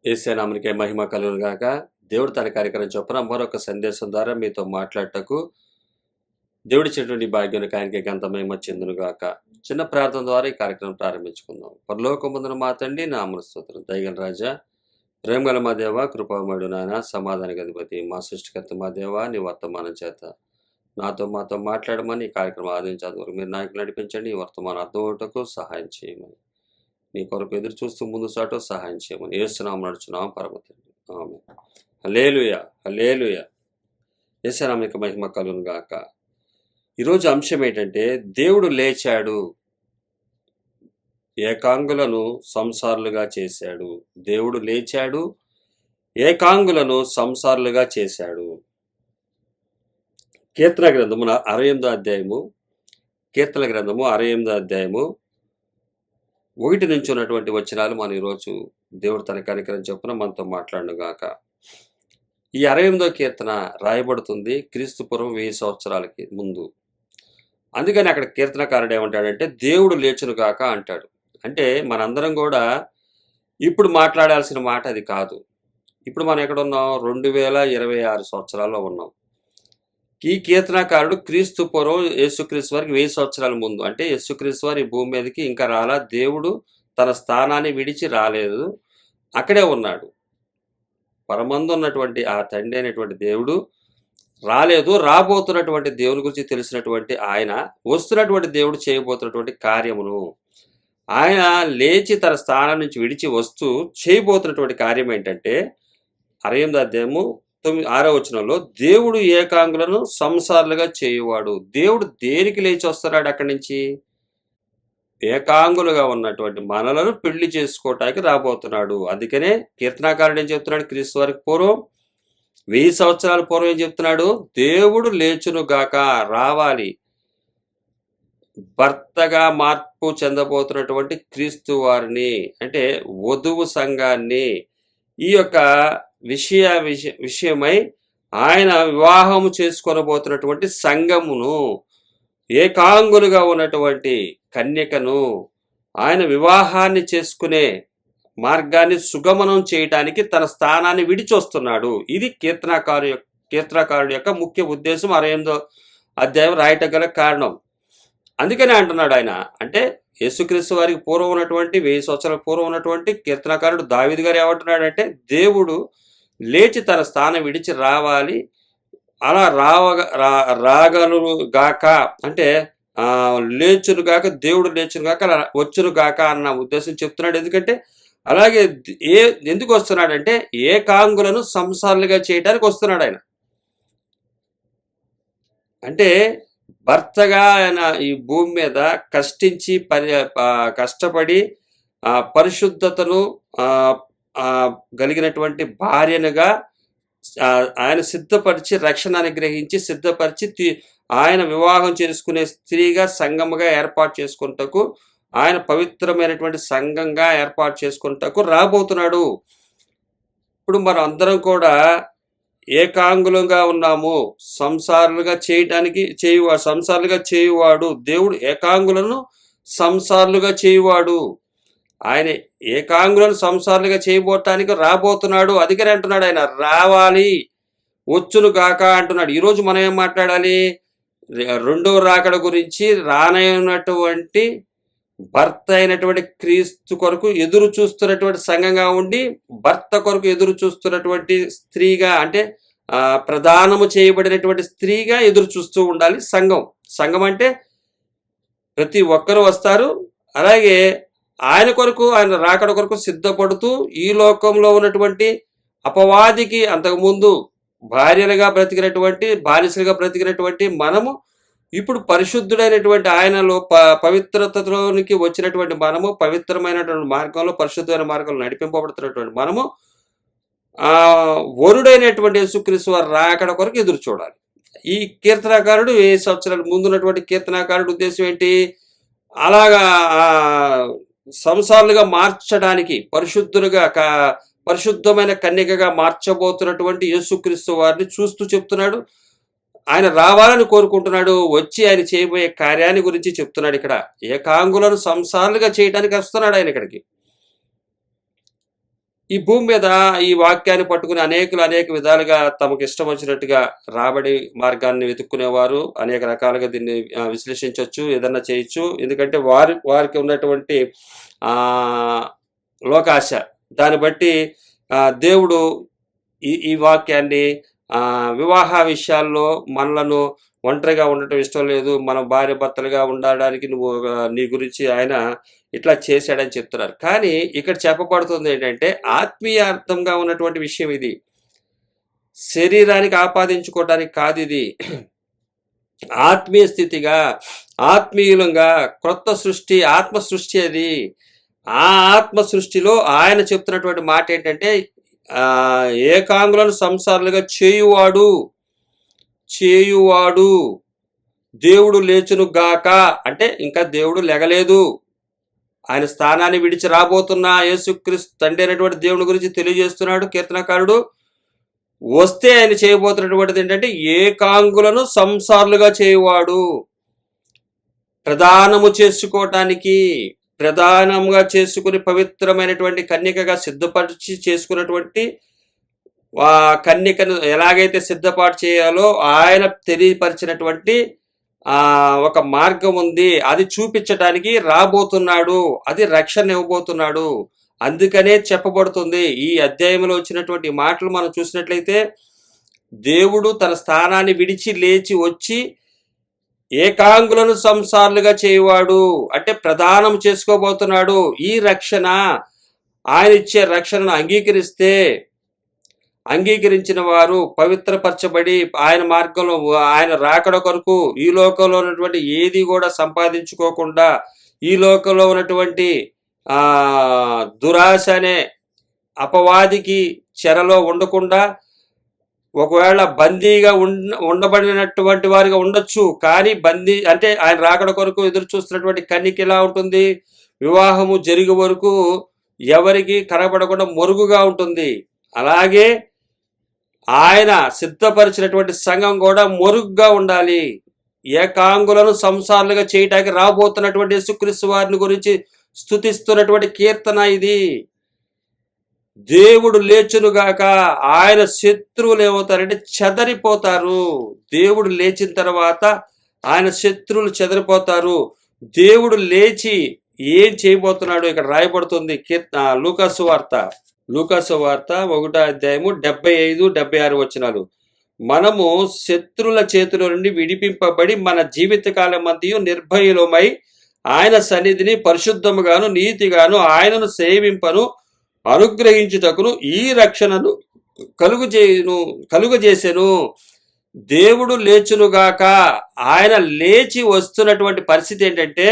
యేసే నామమునకే మహిమ కలుగును గాక. దేవుడు తన కార్యక్రమం చొప్పున మరొక సందేశం ద్వారా మీతో మాట్లాడటకు దేవుడిచ్చేటువంటి భాగ్యానికి ఆయనకి గంత మహిమ చెందును గాక. చిన్న ప్రార్థన ద్వారా ఈ కార్యక్రమం ప్రారంభించుకుందాం. పరలోకమందున మా తండ్రి, నామమున స్తోత్రం. దయగల రాజా, ప్రేమగల మా దేవ, కృపామయుడు నాయన, సమాధానకి అధిపతి, మా సృష్టికర్త మా దేవ, నీ వర్తమానం చేత మాతో మాట్లాడమని ఈ కార్యక్రమం ఆదించాలి వరకు మీరు నాయకులు నడిపించండి. ఈ వర్తమానం అర్థం అవటకు సహాయం చేయమని, నీ కొరకు ఎదురు చూస్తూ ముందు సాటో సహాయం చేయమని యేసునామమున నడుచున్నాం పరమ తండ్రి. ఆమేన్. హల్లెలూయా, హల్లెలూయా. యేసు నామమునకు మహిమ కలుగును గాక. ఈరోజు అంశం ఏంటంటే, దేవుడు లేచాడు, ఏకాంగులను సంసారులుగా చేశాడు. దేవుడు లేచాడు, ఏకాంగులను సంసారులుగా చేశాడు. కీర్తన గ్రంథము 68వ అధ్యాయము, కీర్తన గ్రంథము 68వ అధ్యాయము 1 నుంచి ఉన్నటువంటి వచనాలు మనం ఈరోజు దేవుడు తన కనికరం చొప్పున మనతో మాట్లాడును గాక. ఈ 68వ కీర్తన రాయబడుతుంది క్రీస్తు పూర్వం 1000 సంవత్సరాలకి ముందు. అందుకని అక్కడ కీర్తనకారుడు ఏమంటాడంటే, దేవుడు లేచును గాక అంటాడు. అంటే మనందరం కూడా ఇప్పుడు మాట్లాడాల్సిన మాట అది కాదు. ఇప్పుడు మనం ఎక్కడ ఉన్నాం? 2026 సంవత్సరాల్లో ఉన్నాం. ఈ కీర్తనకారుడు క్రీస్తు పూర్వం యేసుక్రీస్తు వారికి 1000 సంవత్సరాల ముందు, అంటే యేసుక్రీస్తు వారి ఈ భూమి మీదకి ఇంకా రాలా. దేవుడు తన స్థానాన్ని విడిచి రాలేదు, అక్కడే ఉన్నాడు. పరమందు ఉన్నటువంటి ఆ తండ్రి అయినటువంటి దేవుడు రాలేదు. రాబోతున్నటువంటి దేవుని గురించి తెలిసినటువంటి ఆయన వస్తున్నటువంటి దేవుడు చేయబోతున్నటువంటి కార్యమును, ఆయన లేచి తన స్థానం నుంచి విడిచి వస్తూ చేయబోతున్నటువంటి కార్యం ఏంటంటే, 68వ అధ్యాయము 6వ వచనంలో, దేవుడు ఏకాంగులను సంసారులుగా చేయువాడు. దేవుడు దేనికి లేచి వస్తున్నాడు? అక్కడి నుంచి ఏకాంగులుగా ఉన్నటువంటి మనలను పెళ్లి చేసుకోవటానికి రాబోతున్నాడు. అందుకనే కీర్తనాకారుడు ఏం చెప్తున్నాడు? క్రీస్తు వారికి పూర్వం 1000 సంవత్సరాల పూర్వం ఏం చెప్తున్నాడు? దేవుడు లేచును గాక, రావాలి. భర్తగా మార్పు చెందబోతున్నటువంటి క్రీస్తు వారిని, అంటే వధువు సంఘాన్ని, ఈ యొక్క విషయమై ఆయన వివాహము చేసుకొనబోతున్నటువంటి సంఘమును, ఏకాంగులుగా ఉన్నటువంటి కన్యకను ఆయన వివాహాన్ని చేసుకునే మార్గాన్ని సుగమనం చేయటానికి తన స్థానాన్ని విడిచొస్తున్నాడు. ఇది కీర్తనకారుడి యొక్క ముఖ్య ఉద్దేశం 68వ అధ్యాయం రాయటం గల కారణం. అందుకనే అంటున్నాడు ఆయన, అంటే యేసుక్రీస్తు వారికి పూర్వం ఉన్నటువంటి 1000 సంవత్సరాల పూర్వం ఉన్నటువంటి కీర్తనకారుడు దావీదు గారు ఏమంటున్నాడంటే, దేవుడు లేచి తన స్థానం విడిచి రావాలి. అలా రాగలు గాక, అంటే లేచును గాక, దేవుడు లేచును గాక, అలా వచ్చును గాక అన్న ఉద్దేశం చెప్తున్నాడు. ఎందుకంటే అలాగే ఎందుకు వస్తున్నాడంటే, ఏకాంగులను సంసారులుగా చేయడానికి వస్తున్నాడు ఆయన. అంటే భర్తగా ఆయన ఈ భూమి మీద కష్టించి కష్టపడి పరిశుద్ధతను కలిగినటువంటి భార్యనుగా ఆయన సిద్ధపరిచి, రక్షణ అనుగ్రహించి సిద్ధపరిచి, ఆయన వివాహం చేసుకునే స్త్రీగా సంఘముగా ఏర్పాటు చేసుకుంటకు, ఆయన పవిత్రమైనటువంటి సంఘంగా ఏర్పాటు చేసుకుంటకు రాబోతున్నాడు. ఇప్పుడు మనం అందరం కూడా ఏకాంగులుగా ఉన్నాము. సంసారులుగా చేయువాడు దేవుడు. ఏకాంగులను సంసారులుగా చేయువాడు ఆయన. ఏకాంగులను సంసారులుగా చేయబోటానికి రాబోతున్నాడు. అందుకని అంటున్నాడు ఆయన, రావాలి, వచ్చును గాక అంటున్నాడు. ఈరోజు మనం ఏం మాట్లాడాలి? రెండవ రాకడ గురించి. రానైనటువంటి భర్త అయినటువంటి క్రీస్తు కొరకు ఎదురు చూస్తున్నటువంటి సంఘంగా ఉండి, భర్త కొరకు ఎదురు చూస్తున్నటువంటి స్త్రీగా, అంటే ప్రదానము చేయబడినటువంటి స్త్రీగా ఎదురు చూస్తూ ఉండాలి సంఘం. సంఘం అంటే ప్రతి ఒక్కరూ వస్తారు. అలాగే ఆయన కొరకు, ఆయన రాకడ కొరకు సిద్ధపడుతూ, ఈ లోకంలో ఉన్నటువంటి అపవాదికి అంతకుముందు భార్యలుగా బ్రతికినటువంటి, బానిసలుగా బ్రతికినటువంటి మనము ఇప్పుడు పరిశుద్ధుడైనటువంటి ఆయనలో పవిత్రతలోనికి వచ్చినటువంటి మనము, పవిత్రమైనటువంటి మార్గంలో, పరిశుద్ధమైన మార్గంలో నడిపింపబడుతున్నటువంటి మనము వరుడైనటువంటి యేసుక్రీస్తు వారి రాకడ కొరకు ఎదురు చూడాలి. ఈ కీర్తనాకారుడు 1000 సంవత్సరాల ముందున్నటువంటి కీర్తనాకారుడు ఉద్దేశం ఏంటి? అలాగా సంసారులుగా మార్చడానికి, పరిశుద్ధమైన కన్యకగా మార్చబోతున్నటువంటి యేసుక్రీస్తు వారిని చూస్తూ చెప్తున్నాడు. ఆయన రావాలని కోరుకుంటున్నాడు. వచ్చి ఆయన చేయబోయే కార్యాన్ని గురించి చెప్తున్నాడు. ఇక్కడ ఏకాంగులను సంసారులుగా చేయడానికి వస్తున్నాడు ఆయన ఇక్కడికి. ఈ భూమి మీద ఈ వాక్యాన్ని పట్టుకుని అనేకులు అనేక విధాలుగా తమకు ఇష్టం వచ్చినట్టుగా రాబడి మార్గాన్ని వెతుక్కునేవారు అనేక రకాలుగా దీన్ని విశ్లేషించవచ్చు, ఏదన్నా చేయొచ్చు. ఎందుకంటే వారికి ఉన్నటువంటి ఆ లోకాశ దాన్ని బట్టి దేవుడు ఈ వాక్యాన్ని వివాహ విషయాల్లో మనలను ఒంటరిగా ఉండటం ఇష్టం లేదు, మనం భార్య భర్తలుగా ఉండడానికి నువ్వు నీ గురించి ఆయన ఇట్లా చేశాడని చెప్తున్నారు. కానీ ఇక్కడ చెప్పబడుతుంది ఏంటంటే ఆత్మీయ అర్థంగా ఉన్నటువంటి విషయం ఇది, శరీరానికి ఆపాదించుకోవడానికి కాదు. ఇది ఆత్మీయ స్థితిగా, ఆత్మీయులంగా క్రొత్త సృష్టి, ఆత్మ సృష్టి. అది ఆ ఆత్మ సృష్టిలో ఆయన చెప్తున్నటువంటి మాట ఏంటంటే ఏకాంగులను సంసారులుగా చేయువాడు దేవుడు లేచును గాక. అంటే ఇంకా దేవుడు లెగలేదు, ఆయన స్థానాన్ని విడిచి రాబోతున్న యేసుక్రీస్తు తండ్రి అయినటువంటి దేవుని గురించి తెలియజేస్తున్నాడు కీర్తనకారుడు. వస్తే ఆయన చేయబోతున్నటువంటిది ఏంటంటే ఏకాంగులను సంసారులుగా చేయువాడు, ప్రధానంగా చేసుకుని పవిత్రమైనటువంటి కన్యకగా సిద్ధపరిచి చేసుకున్నటువంటి కన్యకను ఎలాగైతే సిద్ధపాటు చేయాలో ఆయన తెలియపరిచినటువంటి ఒక మార్గం ఉంది, అది చూపించడానికి రాబోతున్నాడు, అది రక్షణ ఇవ్వబోతున్నాడు. అందుకనే చెప్పబడుతుంది ఈ అధ్యాయంలో వచ్చినటువంటి మాటలు మనం చూసినట్లయితే దేవుడు తన స్థానాన్ని విడిచి లేచి వచ్చి ఏకాంగులను సంసారులుగా చేయవాడు అంటే ప్రదానం చేసుకోబోతున్నాడు. ఈ రక్షణ, ఆయన ఇచ్చే రక్షణను అంగీకరించిన వారు పవిత్రపరచబడి ఆయన మార్గంలో ఆయన రాకడ కొరకు ఈ లోకంలో ఉన్నటువంటి ఏది కూడా సంపాదించుకోకుండా, ఈ లోకంలో ఉన్నటువంటి దురాశ అనే అపవాదికి చెరలో ఉండకుండా, ఒకవేళ బందీగా ఉండబడినటువంటి వారిగా ఉండొచ్చు, కానీ బందీ అంటే ఆయన రాకడ కొరకు ఎదురు చూస్తున్నటువంటి కన్యక ఎలా ఉంటుంది, వివాహము జరిగే వరకు ఎవరికి కనబడకుండా మరుగుగా ఉంటుంది. అలాగే ఆయన సిద్ధపరిచినటువంటి సంఘం కూడా మరుగుగా ఉండాలి. ఏకాంగులను సంసారులుగా చేయటానికి రాబోతున్నటువంటి యేసుక్రీస్తు వారిని గురించి స్తుతిస్తున్నటువంటి కీర్తన ఇది. దేవుడు లేచునుగాక, ఆయన శత్రువులు ఏమవుతారంటే చెదరిపోతారు. దేవుడు లేచిన తర్వాత ఆయన శత్రువులు చెదరిపోతారు. దేవుడు లేచి ఏం చేయబోతున్నాడు ఇక్కడ రాయబడుతుంది. లూకాసు వార్త 1వ అధ్యాయము 75-76 వచనాలు. మనము శత్రుల చేతుల నుండి విడిపింపబడి మన జీవితకాలం మధ్య నిర్భయులమై ఆయన సన్నిధిని పరిశుద్ధముగాను నీతిగాను ఆయనను సేవింపను అనుగ్రహించుటకును ఈ రక్షణను కలుగజేసెను. దేవుడు లేచునుగాక, ఆయన లేచి వస్తున్నటువంటి పరిస్థితి ఏంటంటే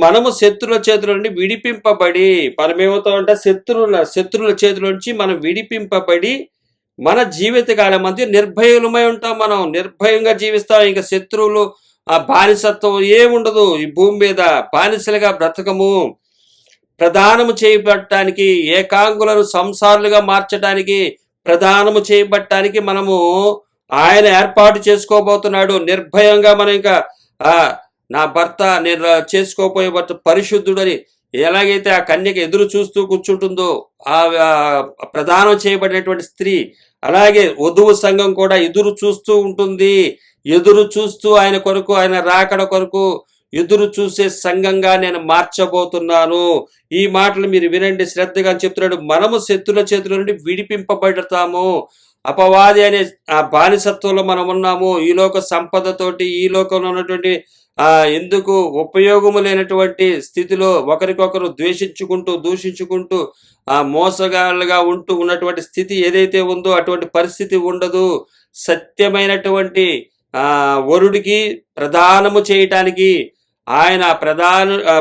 మనము శత్రుల చేతుల నుండి విడిపింపబడి, మనమేమవుతామంటే శత్రుల చేతుల నుంచి మనం విడిపింపబడి మన జీవితకాలం మధ్య నిర్భయులమై ఉంటాం. మనం నిర్భయంగా జీవిస్తాం. ఇంకా శత్రువులు బానిసత్వం ఏముండదు. ఈ భూమి మీద బానిసలుగా బ్రతకము. ప్రదానము చేయబట్టడానికి, ఏకాంగులను సంసారులుగా మార్చడానికి, ప్రదానము చేయబట్టడానికి మనము ఆయన ఏర్పాటు చేసుకోబోతున్నాడు. నిర్భయంగా మనం ఇంకా నా భర్త నేను చేసుకోపోయే భర్త పరిశుద్ధుడని ఎలాగైతే ఆ కన్యక ఎదురు చూస్తూ కూర్చుంటుందో ఆ ప్రదానం చేయబడినటువంటి స్త్రీ, అలాగే వధువు సంఘం కూడా ఎదురు చూస్తూ ఉంటుంది. ఎదురు చూస్తూ ఆయన కొరకు, ఆయన రాకడ కొరకు ఎదురు చూసే సంఘంగా నేను మార్చబోతున్నాను. ఈ మాటలు మీరు వినండి శ్రద్ధగా చెప్తున్నాడు. మనము శత్రుల చేతుల నుండి విడిపింపబడతాము. అపవాది అనే ఆ బానిసత్వంలో మనం ఉన్నాము. ఈ లోక సంపదతోటి, ఈ లోకంలో ఉన్నటువంటి ఎందుకు ఉపయోగము లేనటువంటి స్థితిలో ఒకరికొకరు దూషించుకుంటూ మోసగాళ్ళుగా ఉన్నటువంటి స్థితి ఏదైతే ఉందో అటువంటి పరిస్థితి ఉండదు. సత్యమైనటువంటి వరుడికి ప్రదానము చేయటానికి, ఆయన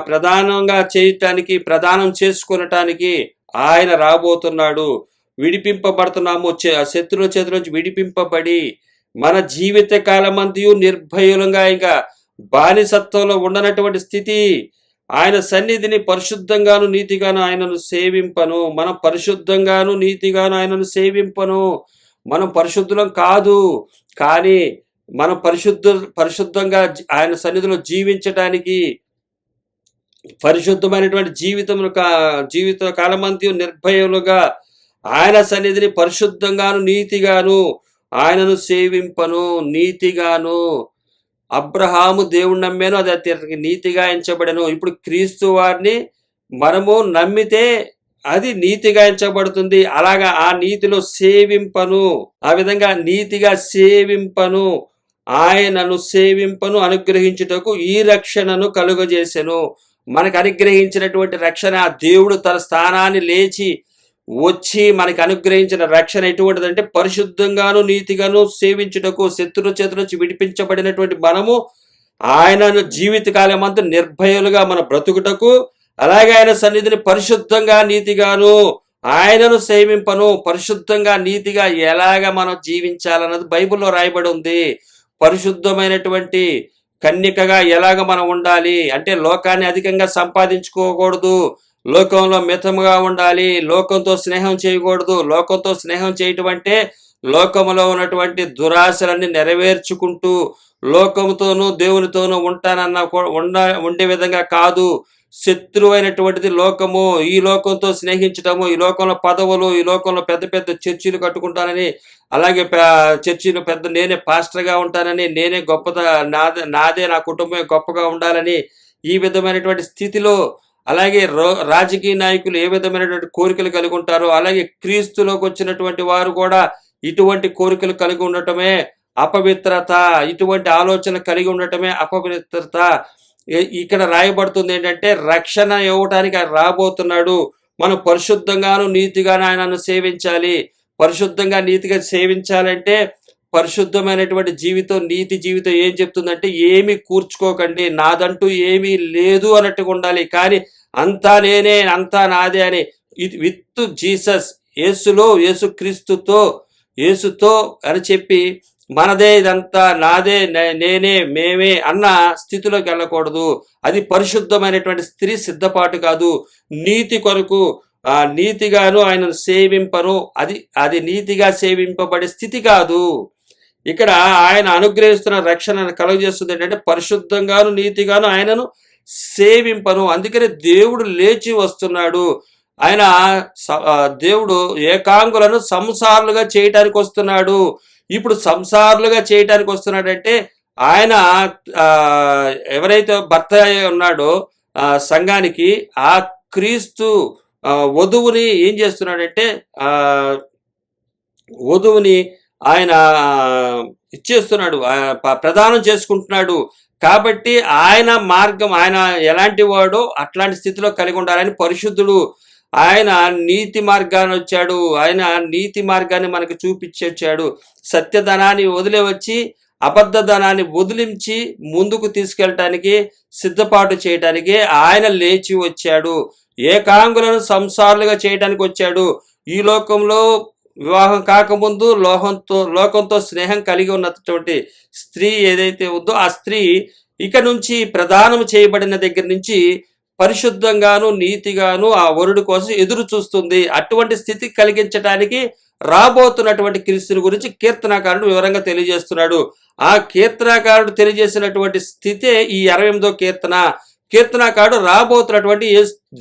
ప్రధానంగా చేయటానికి, ప్రదానం చేసుకునటానికి ఆయన రాబోతున్నాడు. విడిపింపబడుతున్నాము. శత్రువుల చేతుల నుంచి విడిపింపబడి మన జీవిత కాలమంతయు నిర్భయులంగా ఇంకా బానిసత్వంలో ఉండనటువంటి స్థితి, ఆయన సన్నిధిని పరిశుద్ధంగాను నీతిగాను ఆయనను సేవింపను. మనం పరిశుద్ధంగాను నీతిగాను ఆయనను సేవింపను. మనం పరిశుద్ధులం కాదు, కానీ మనం పరిశుద్ధంగా ఆయన సన్నిధిలో జీవించడానికి పరిశుద్ధమైనటువంటి జీవిత కాలమంతయు నిర్భయములుగా ఆయన సన్నిధిని పరిశుద్ధంగాను నీతిగాను ఆయనను సేవింపను. నీతిగాను అబ్రహాము దేవుడు నమ్మాను, అది అతనికి నీతిగా ఎంచబడెను. ఇప్పుడు క్రీస్తు వారిని మనము నమ్మితే అది నీతిగా ఎంచబడుతుంది. అలాగా ఆ నీతిలో సేవింపను, ఆ విధంగా నీతిగా సేవింపను, ఆయనను సేవింపను అనుగ్రహించుటకు ఈ రక్షణను కలుగజేసెను. మనకు అనుగ్రహించినటువంటి రక్షణ, దేవుడు తన స్థానాన్ని లేచి వచ్చి మనకు అనుగ్రహించిన రక్షణ ఎటువంటిదంటే పరిశుద్ధంగాను నీతిగాను సేవించుటకు, శత్రుల చేతుల నుంచి విడిపించబడినటువంటి మనము ఆయనను జీవితకాలం అంతా నిర్భయులుగా మన బ్రతుకుటకు, అలాగే ఆయన సన్నిధిని పరిశుద్ధంగా నీతిగాను ఆయనను సేవింపను. పరిశుద్ధంగా నీతిగా ఎలాగ మనం జీవించాలన్నది బైబిల్లో రాయబడి ఉంది. పరిశుద్ధమైనటువంటి కన్యకగా ఎలాగ మనం ఉండాలి అంటే లోకాన్ని అధికంగా సంపాదించుకోకూడదు, లోకంలో మితముగా ఉండాలి, లోకంతో స్నేహం చేయకూడదు. లోకంతో స్నేహం చేయటం అంటే లోకములో ఉన్నటువంటి దురాశలన్నీ నెరవేర్చుకుంటూ లోకముతోనూ దేవునితోనూ ఉండే విధంగా కాదు. శత్రువైనటువంటిది లోకము. ఈ లోకంతో స్నేహించటము, ఈ లోకంలో పదవులు, ఈ లోకంలో పెద్ద పెద్ద చర్చిలు కట్టుకుంటానని, అలాగే చర్చిలు పెద్ద నేనే పాస్టర్గా ఉంటానని, నేనే నాదే నా కుటుంబమే గొప్పగా ఉండాలని, ఈ విధమైనటువంటి స్థితిలో, అలాగే రాజకీయ నాయకులు ఏ విధమైనటువంటి కోరికలు కలిగి ఉంటారో అలాగే క్రీస్తులోకి వచ్చినటువంటి వారు కూడా ఇటువంటి కోరికలు కలిగి ఉండటమే అపవిత్రత. ఇటువంటి ఆలోచన కలిగి ఉండటమే అపవిత్రత. ఇక్కడ రాయబడుతుంది ఏంటంటే రక్షణ ఇవ్వటానికి ఆయన రాబోతున్నాడు. మనం పరిశుద్ధంగాను నీతిగాను ఆయనను సేవించాలి. పరిశుద్ధంగా నీతిగా సేవించాలంటే పరిశుద్ధమైనటువంటి జీవితం, నీతి జీవితం ఏం చెప్తుందంటే ఏమీ కూర్చుకోకండి, నాదంటూ ఏమీ లేదు అన్నట్టుగా ఉండాలి. కానీ అంతా నేనే, అంతా నాదే అని విత్ జీసస్, యేసుతో అని చెప్పి మనదే ఇదంతా నాదే, నేనే, మేమే అన్న స్థితిలోకి వెళ్ళకూడదు. అది పరిశుద్ధమైనటువంటి స్త్రీ సిద్ధపాటు కాదు. నీతి కొరకు నీతిగాను ఆయనను సేవింపను, అది నీతిగా సేవింపబడే స్థితి కాదు. ఇక్కడ ఆయన అనుగ్రహిస్తున్న రక్షణను కలుగజేస్తుంది ఏంటంటే పరిశుద్ధంగాను నీతిగాను ఆయనను సేవింపను. అందుకనే దేవుడు లేచి వస్తున్నాడు. ఆయన దేవుడు ఏకాంగులను సంసారులుగా చేయటానికి వస్తున్నాడు. ఇప్పుడు సంసారులుగా చేయటానికి వస్తున్నాడంటే ఆయన ఎవరైతే భర్త ఉన్నాడో సంఘానికి, ఆ క్రీస్తు వధువుని ఏం చేస్తున్నాడంటే వధువుని ఆయన ఇచ్చేస్తున్నాడు, ప్రదానం చేసుకుంటున్నాడు. కాబట్టి ఆయన మార్గం, ఆయన ఎలాంటి వాడో అట్లాంటి స్థితిలో కలిగి ఉండాలని పరిశుద్ధుడు. ఆయన నీతి మార్గాన్ని వచ్చాడు. ఆయన నీతి మార్గాన్ని మనకు చూపించి వచ్చాడు. సత్యధనాన్ని వదిలేవచ్చి అబద్ధ ధనాన్ని వదిలించి ముందుకు తీసుకెళ్ళటానికి, సిద్ధపాటు చేయటానికి ఆయన లేచి వచ్చాడు. ఏకాంగులను సంసారులుగా చేయటానికి వచ్చాడు. ఈ లోకంలో వివాహం కాకముందు లోకంతో స్నేహం కలిగి ఉన్నటువంటి స్త్రీ ఏదైతే ఉందో ఆ స్త్రీ ఇక నుంచి ప్రదానం చేయబడిన దగ్గర నుంచి పరిశుద్ధంగాను నీతిగాను ఆ వరుడు కోసం ఎదురు చూస్తుంది. అటువంటి స్థితి కలిగించడానికి రాబోతున్నటువంటి క్రీస్తుని గురించి కీర్తనాకారుడు వివరంగా తెలియజేస్తున్నాడు. ఆ కీర్తనాకారుడు తెలియజేసినటువంటి స్థితే ఈ 68వ కీర్తనాకారుడు రాబోతున్నటువంటి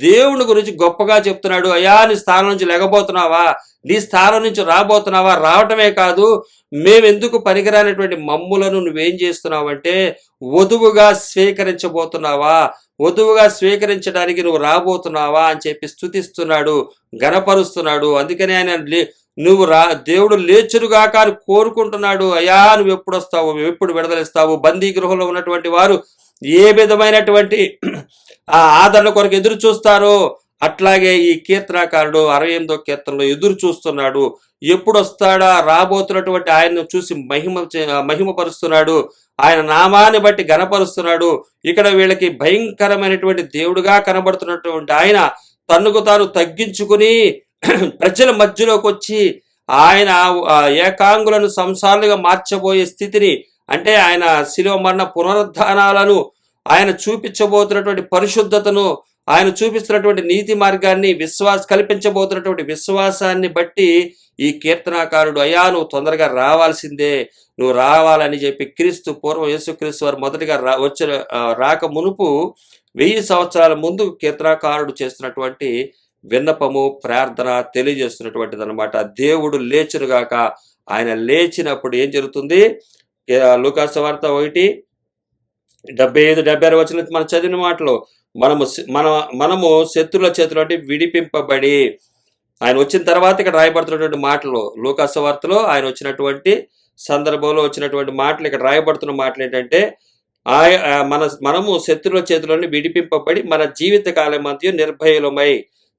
దేవుని గురించి గొప్పగా చెప్తున్నాడు. అయ్యా, నీ స్థానం నుంచి లెగబోతున్నావా, నీ స్థానం నుంచి రాబోతున్నావా, రావటమే కాదు మేమెందుకు పనికిరానటువంటి మమ్ములను నువ్వేం చేస్తున్నావంటే వధువుగా స్వీకరించబోతున్నావా, వధువుగా స్వీకరించడానికి నువ్వు రాబోతున్నావా అని చెప్పి స్తుతిస్తున్నాడు, గణపరుస్తున్నాడు. అందుకని ఆయన దేవుడు లేచురుగాక అని కోరుకుంటున్నాడు. అయ్యా, నువ్వు ఎప్పుడు వస్తావు, ఎప్పుడు విడుదలిస్తావు. బందీ గృహంలో ఉన్నటువంటి వారు ఏ విధమైనటువంటి ఆదరణ కొరకు ఎదురు చూస్తారో అట్లాగే ఈ కీర్తనాకారుడు 68వ కీర్తనలో ఎదురు చూస్తున్నాడు. ఎప్పుడు వస్తాడా, రాబోతున్నటువంటి ఆయన్ను చూసి మహిమపరుస్తున్నాడు. ఆయన నామాన్ని బట్టి గణపరుస్తున్నాడు. ఇక్కడ వీళ్ళకి భయంకరమైనటువంటి దేవుడుగా కనబడుతున్నటువంటి ఆయన తన్నుకు తాను తగ్గించుకుని ప్రజల మధ్యలోకి వచ్చి ఆయన ఏకాంగులను సంసారులుగా మార్చబోయే స్థితిని, అంటే ఆయన శిలువ మరణ పునరుద్ధానాలను, ఆయన చూపించబోతున్నటువంటి పరిశుద్ధతను, ఆయన చూపిస్తున్నటువంటి నీతి మార్గాన్ని, కల్పించబోతున్నటువంటి విశ్వాసాన్ని బట్టి ఈ కీర్తనాకారుడు అయ్యా నువ్వు తొందరగా రావాల్సిందే, నువ్వు రావాలని చెప్పి క్రీస్తు పూర్వం యేసుక్రీస్తు వారు మొదటిగా రాక మునుపు 1000 సంవత్సరాల ముందు కీర్తనాకారుడు చేస్తున్నటువంటి విన్నపము, ప్రార్థన తెలియజేస్తున్నటువంటిది అనమాట. దేవుడు లేచునుగాక. ఆయన లేచినప్పుడు ఏం జరుగుతుంది? లూకాసు వార్త 1:75-76 వచనం మనం చదివిన మాటలో మనము శత్రుల చేతుల నుండి విడిపింపబడి, ఆయన వచ్చిన తర్వాత ఇక్కడ రాయబడుతున్నటువంటి మాటలు, లూకాసు వార్తలో ఆయన వచ్చినటువంటి సందర్భంలో వచ్చినటువంటి మాటలు, ఇక్కడ రాయబడుతున్న మాటలు ఏంటంటే, మనము శత్రుల చేతులని విడిపింపబడి మన జీవిత కాలం అంతా నిర్భయులమై,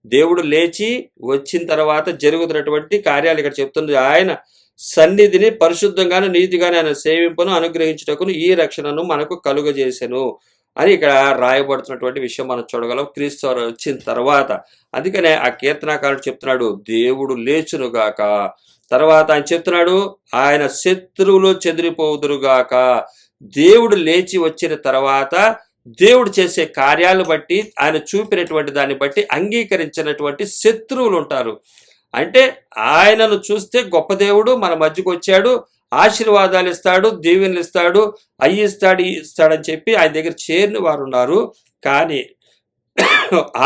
దేవుడు లేచి వచ్చిన తర్వాత జరుగుతున్నటువంటి కార్యాలు ఇక్కడ చెప్తుంది. ఆయన సన్నిధిని పరిశుద్ధంగాను నీతిగానే ఆయన సేవింపును అనుగ్రహించుటకును ఈ రక్షణను మనకు కలుగజేసెను అని ఇక్కడ రాయబడుతున్నటువంటి విషయం మనం చూడగలం క్రీస్తు వచ్చిన తర్వాత. అందుకనే ఆ కీర్తనాకారుడు చెప్తున్నాడు, దేవుడు లేచునుగాక. తర్వాత ఆయన చెప్తున్నాడు, ఆయన శత్రువులు చెదిరిపోదురుగాక. దేవుడు లేచి వచ్చిన తర్వాత దేవుడు చేసే కార్యాలను బట్టి, ఆయన చూపినటువంటి దాన్ని బట్టి అంగీకరించినటువంటి శత్రువులు ఉంటారు. అంటే ఆయనను చూస్తే గొప్ప దేవుడు మన మధ్యకు వచ్చాడు, ఆశీర్వాదాలు ఇస్తాడు, దీవెనలు ఇస్తాడు, అయ్యి ఇస్తాడని చెప్పి ఆయన దగ్గర చేరిన వారు ఉన్నారు. కానీ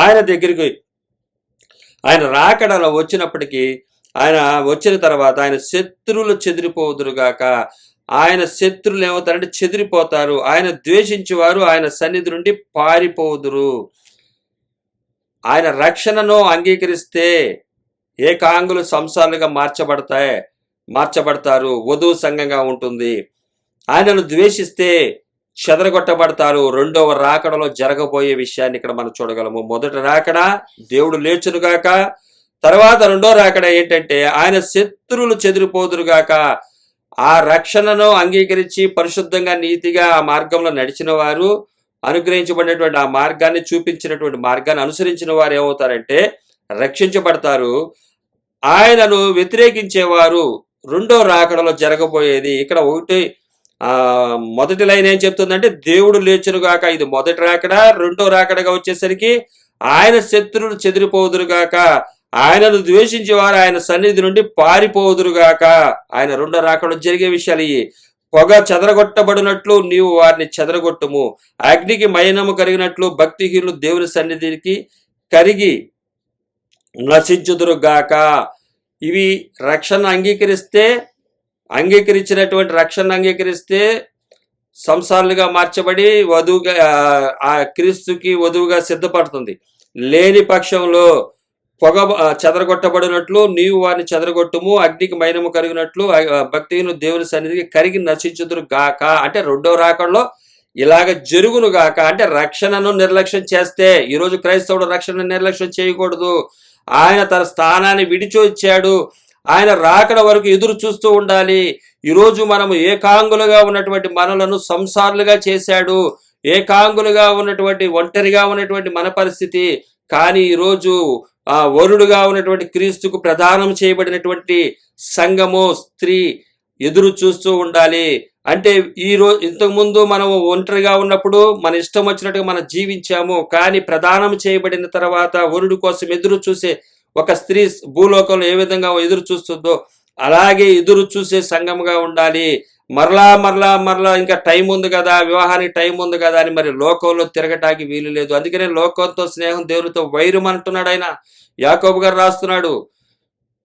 ఆయన దగ్గరికి ఆయన రాకడలో వచ్చినప్పటికీ, ఆయన వచ్చిన తర్వాత ఆయన శత్రువులు చెదిరిపోదురుగాక. ఆయన శత్రువులు ఏమవుతారంటే చెదిరిపోతారు. ఆయన ద్వేషించేవారు ఆయన సన్నిధి నుండి పారిపోదురు. ఆయన రక్షణను అంగీకరిస్తే ఏకాంగులు సంసారాలుగా మార్చబడతారు. వధువు సంఘంగా ఉంటుంది. ఆయనను ద్వేషిస్తే చెదరగొట్టబడతారు. రెండవ రాకడలో జరగబోయే విషయాన్ని ఇక్కడ మనం చూడగలము. మొదటి రాకడ దేవుడు లేచునుగాక. తర్వాత రెండో రాకడ ఏంటంటే ఆయన శత్రువులు చెదిరిపోదురుగాక. ఆ రక్షణను అంగీకరించి పరిశుద్ధంగా నీతిగా ఆ మార్గంలో నడిచిన వారు, అనుగ్రహించబడినటువంటి ఆ మార్గాన్ని చూపించినటువంటి మార్గాన్ని అనుసరించిన వారు ఏమవుతారంటే రక్షించబడతారు. ఆయనను వ్యతిరేకించేవారు రెండో రాకడలో జరగబోయేది. ఇక్కడ మొదటి లైన్ ఏం చెప్తుందంటే దేవుడు లేచునుగాక, ఇది మొదటి రాకడ. రెండో రాకడగా వచ్చేసరికి ఆయన శత్రువులు చెదిరిపోదురుగాక, ఆయనను ద్వేషించేవారు ఆయన సన్నిధి నుండి పారిపోదురుగాక. ఆయన రెండో రాకడలో జరిగే విషయాలు ఇవి. పొగ చెదరగొట్టబడినట్లు నీవు వారిని చెదరగొట్టుము, అగ్నికి మైనము కరిగినట్లు భక్తిహీనులు దేవుని సన్నిధికి కరిగి నశించుదురుగాక. ఇవి రక్షణ అంగీకరించినటువంటి రక్షణ అంగీకరిస్తే సంసారులుగా మార్చబడి వధువుగా ఆ క్రీస్తుకి వధువుగా సిద్ధపడుతుంది. లేని పక్షంలో పొగ చెదరగొట్టబడినట్లు నీవు వారిని చెదరగొట్టుము, అగ్నికి మైనము కరిగినట్లు భక్తిహీనులు దేవుని సన్నిధికి కరిగి నశించుదురు గాక. అంటే రెండో రాకడలో ఇలాగ జరుగును గాక. అంటే రక్షణను నిర్లక్ష్యం చేస్తే, ఈరోజు క్రైస్తవుడు రక్షణ నిర్లక్ష్యం చేయకూడదు. ఆయన తన స్థానాన్ని విడిచి వచ్చాడు. ఆయన రాకడ వరకు ఎదురు చూస్తూ ఉండాలి. ఈరోజు మనము ఏకాంగులుగా ఉన్నటువంటి మనలను సంసారులుగా చేశాడు. ఏకాంగులుగా ఉన్నటువంటి ఒంటరిగా ఉన్నటువంటి మన పరిస్థితి. కానీ ఈరోజు వరుడుగా ఉన్నటువంటి క్రీస్తుకు ప్రదానం చేయబడినటువంటి సంఘము, స్త్రీ ఎదురు చూస్తూ ఉండాలి. అంటే ఇంతకుముందు మనం ఒంటరిగా ఉన్నప్పుడు మన ఇష్టం వచ్చినట్టుగా మనం జీవించాము. కానీ ప్రదానం చేయబడిన తర్వాత వరుడు కోసం ఎదురు చూసే ఒక స్త్రీ భూలోకంలో ఏ విధంగా ఎదురు చూస్తుందో అలాగే ఎదురు చూసే సంఘంగా ఉండాలి. మరలా ఇంకా టైం ఉంది కదా, వివాహానికి టైం ఉంది కదా అని మరి లోకంలో తిరగటానికి వీలు లేదు. అందుకనే లోకంతో స్నేహం దేవునితో వైరం అంటున్నాడు ఆయన. యాకోబు గారు రాస్తున్నాడు,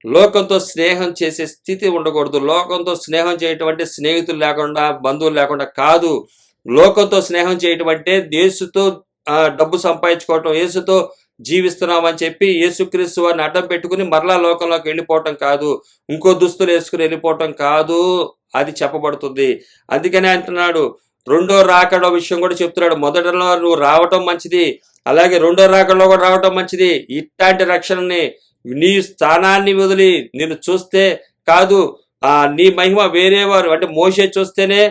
లోకంతో స్నేహం చేసే స్థితి ఉండకూడదు. లోకంతో స్నేహం చేయటం అంటే స్నేహితులు లేకుండా, బంధువులు లేకుండా కాదు. లోకంతో స్నేహం చేయటం అంటే యేసుతో డబ్బు సంపాదించుకోవటం, యేసుతో జీవిస్తున్నామని చెప్పి యేసుక్రీస్తు వారిని అడ్డం పెట్టుకుని మరలా లోకంలోకి వెళ్ళిపోవటం కాదు, ఇంకో దుస్తులు వేసుకుని వెళ్ళిపోవటం కాదు. అది చెప్పబడుతుంది. అందుకనే అంటున్నాడు, రెండో రాకడ విషయం కూడా చెప్తున్నాడు. మొదటలో నువ్వు రావటం మంచిది, అలాగే రెండో రాకడలో కూడా రావటం మంచిది. ఇట్లాంటి రక్షణని నీ స్థానాన్ని వదిలి నేను చూస్తే కాదు, నీ మహిమ వేరేవారు అంటే మోషే చూస్తేనే,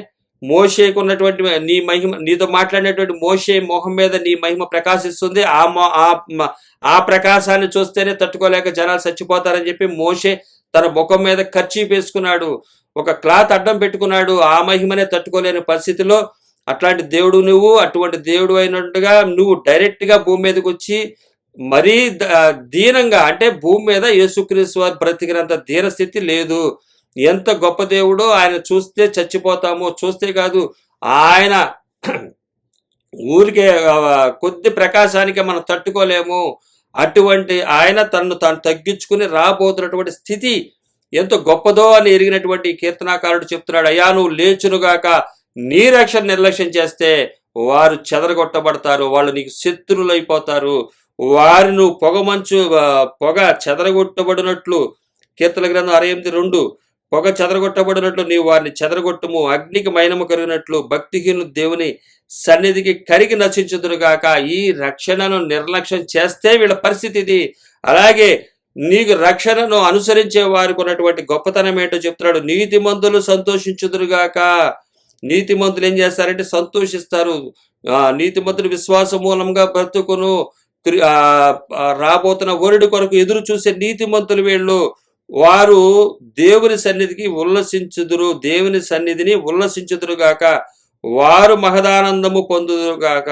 మోషేకు ఉన్నటువంటి నీ మహిమ, నీతో మాట్లాడినటువంటి మోషే మొహం మీద నీ మహిమ ప్రకాశిస్తుంది. ఆ ప్రకాశాన్ని చూస్తేనే తట్టుకోలేక జనాలు చచ్చిపోతారని చెప్పి మోషే తన ముఖం మీద కర్చీఫ్ వేసుకున్నాడు, ఒక క్లాత్ అడ్డం పెట్టుకున్నాడు. ఆ మహిమనే తట్టుకోలేని పరిస్థితిలో అట్లాంటి దేవుడు నువ్వు, అటువంటి దేవుడు అయినట్టుగా నువ్వు డైరెక్ట్ గా భూమి మీదకి వచ్చి మరీ దీనంగా, అంటే భూమి మీద యేసుక్రీస్తు వారు బ్రతికినంత దీన స్థితి లేదు. ఎంత గొప్ప దేవుడో, ఆయన చూస్తే చచ్చిపోతాము. చూస్తే కాదు, ఆయన ఊరికే కొద్ది ప్రకాశానికే మనం తట్టుకోలేము. అటువంటి ఆయన తనను తాను తగ్గించుకుని రాబోతున్నటువంటి స్థితి ఎంత గొప్పదో అని ఎరిగినటువంటి ఈ కీర్తనాకారుడు చెప్తున్నాడు, అయ్యా నువ్వు లేచునుగాక, నీ రక్షణ నిర్లక్ష్యం చేస్తే వారు చెదరగొట్టబడతారు, వాళ్ళు నీకు శత్రువులు అయిపోతారు, వారి నువ్వు పొగ చెదరగొట్టబడినట్లు, కీర్తన గ్రంథం 68:2, పొగ చెదరగొట్టబడినట్లు నీవు వారిని చెదరగొట్టుము, అగ్నికి మైనము కరిగినట్లు భక్తిహీనులు దేవుని సన్నిధికి కరిగి నశించుదురుగాక. ఈ రక్షణను నిర్లక్ష్యం చేస్తే వీళ్ళ పరిస్థితి ఇది. అలాగే నీకు రక్షణను అనుసరించే వారికి ఉన్నటువంటి గొప్పతనం ఏంటో చెప్తున్నాడు, నీతిమంతులు సంతోషించుదురుగాక. నీతిమంతులు ఏం చేస్తారంటే సంతోషిస్తారు. నీతిమంతులు విశ్వాస మూలంగా బ్రతుకును, రాబోతున్న వరుడి కొరకు ఎదురు చూసే నీతిమంతులు వీళ్ళు. వారు దేవుని సన్నిధికి ఉల్లసించుదురు, దేవుని సన్నిధిని ఉల్లసించుదురుగాక, వారు మహదానందము పొందుదురుగాక.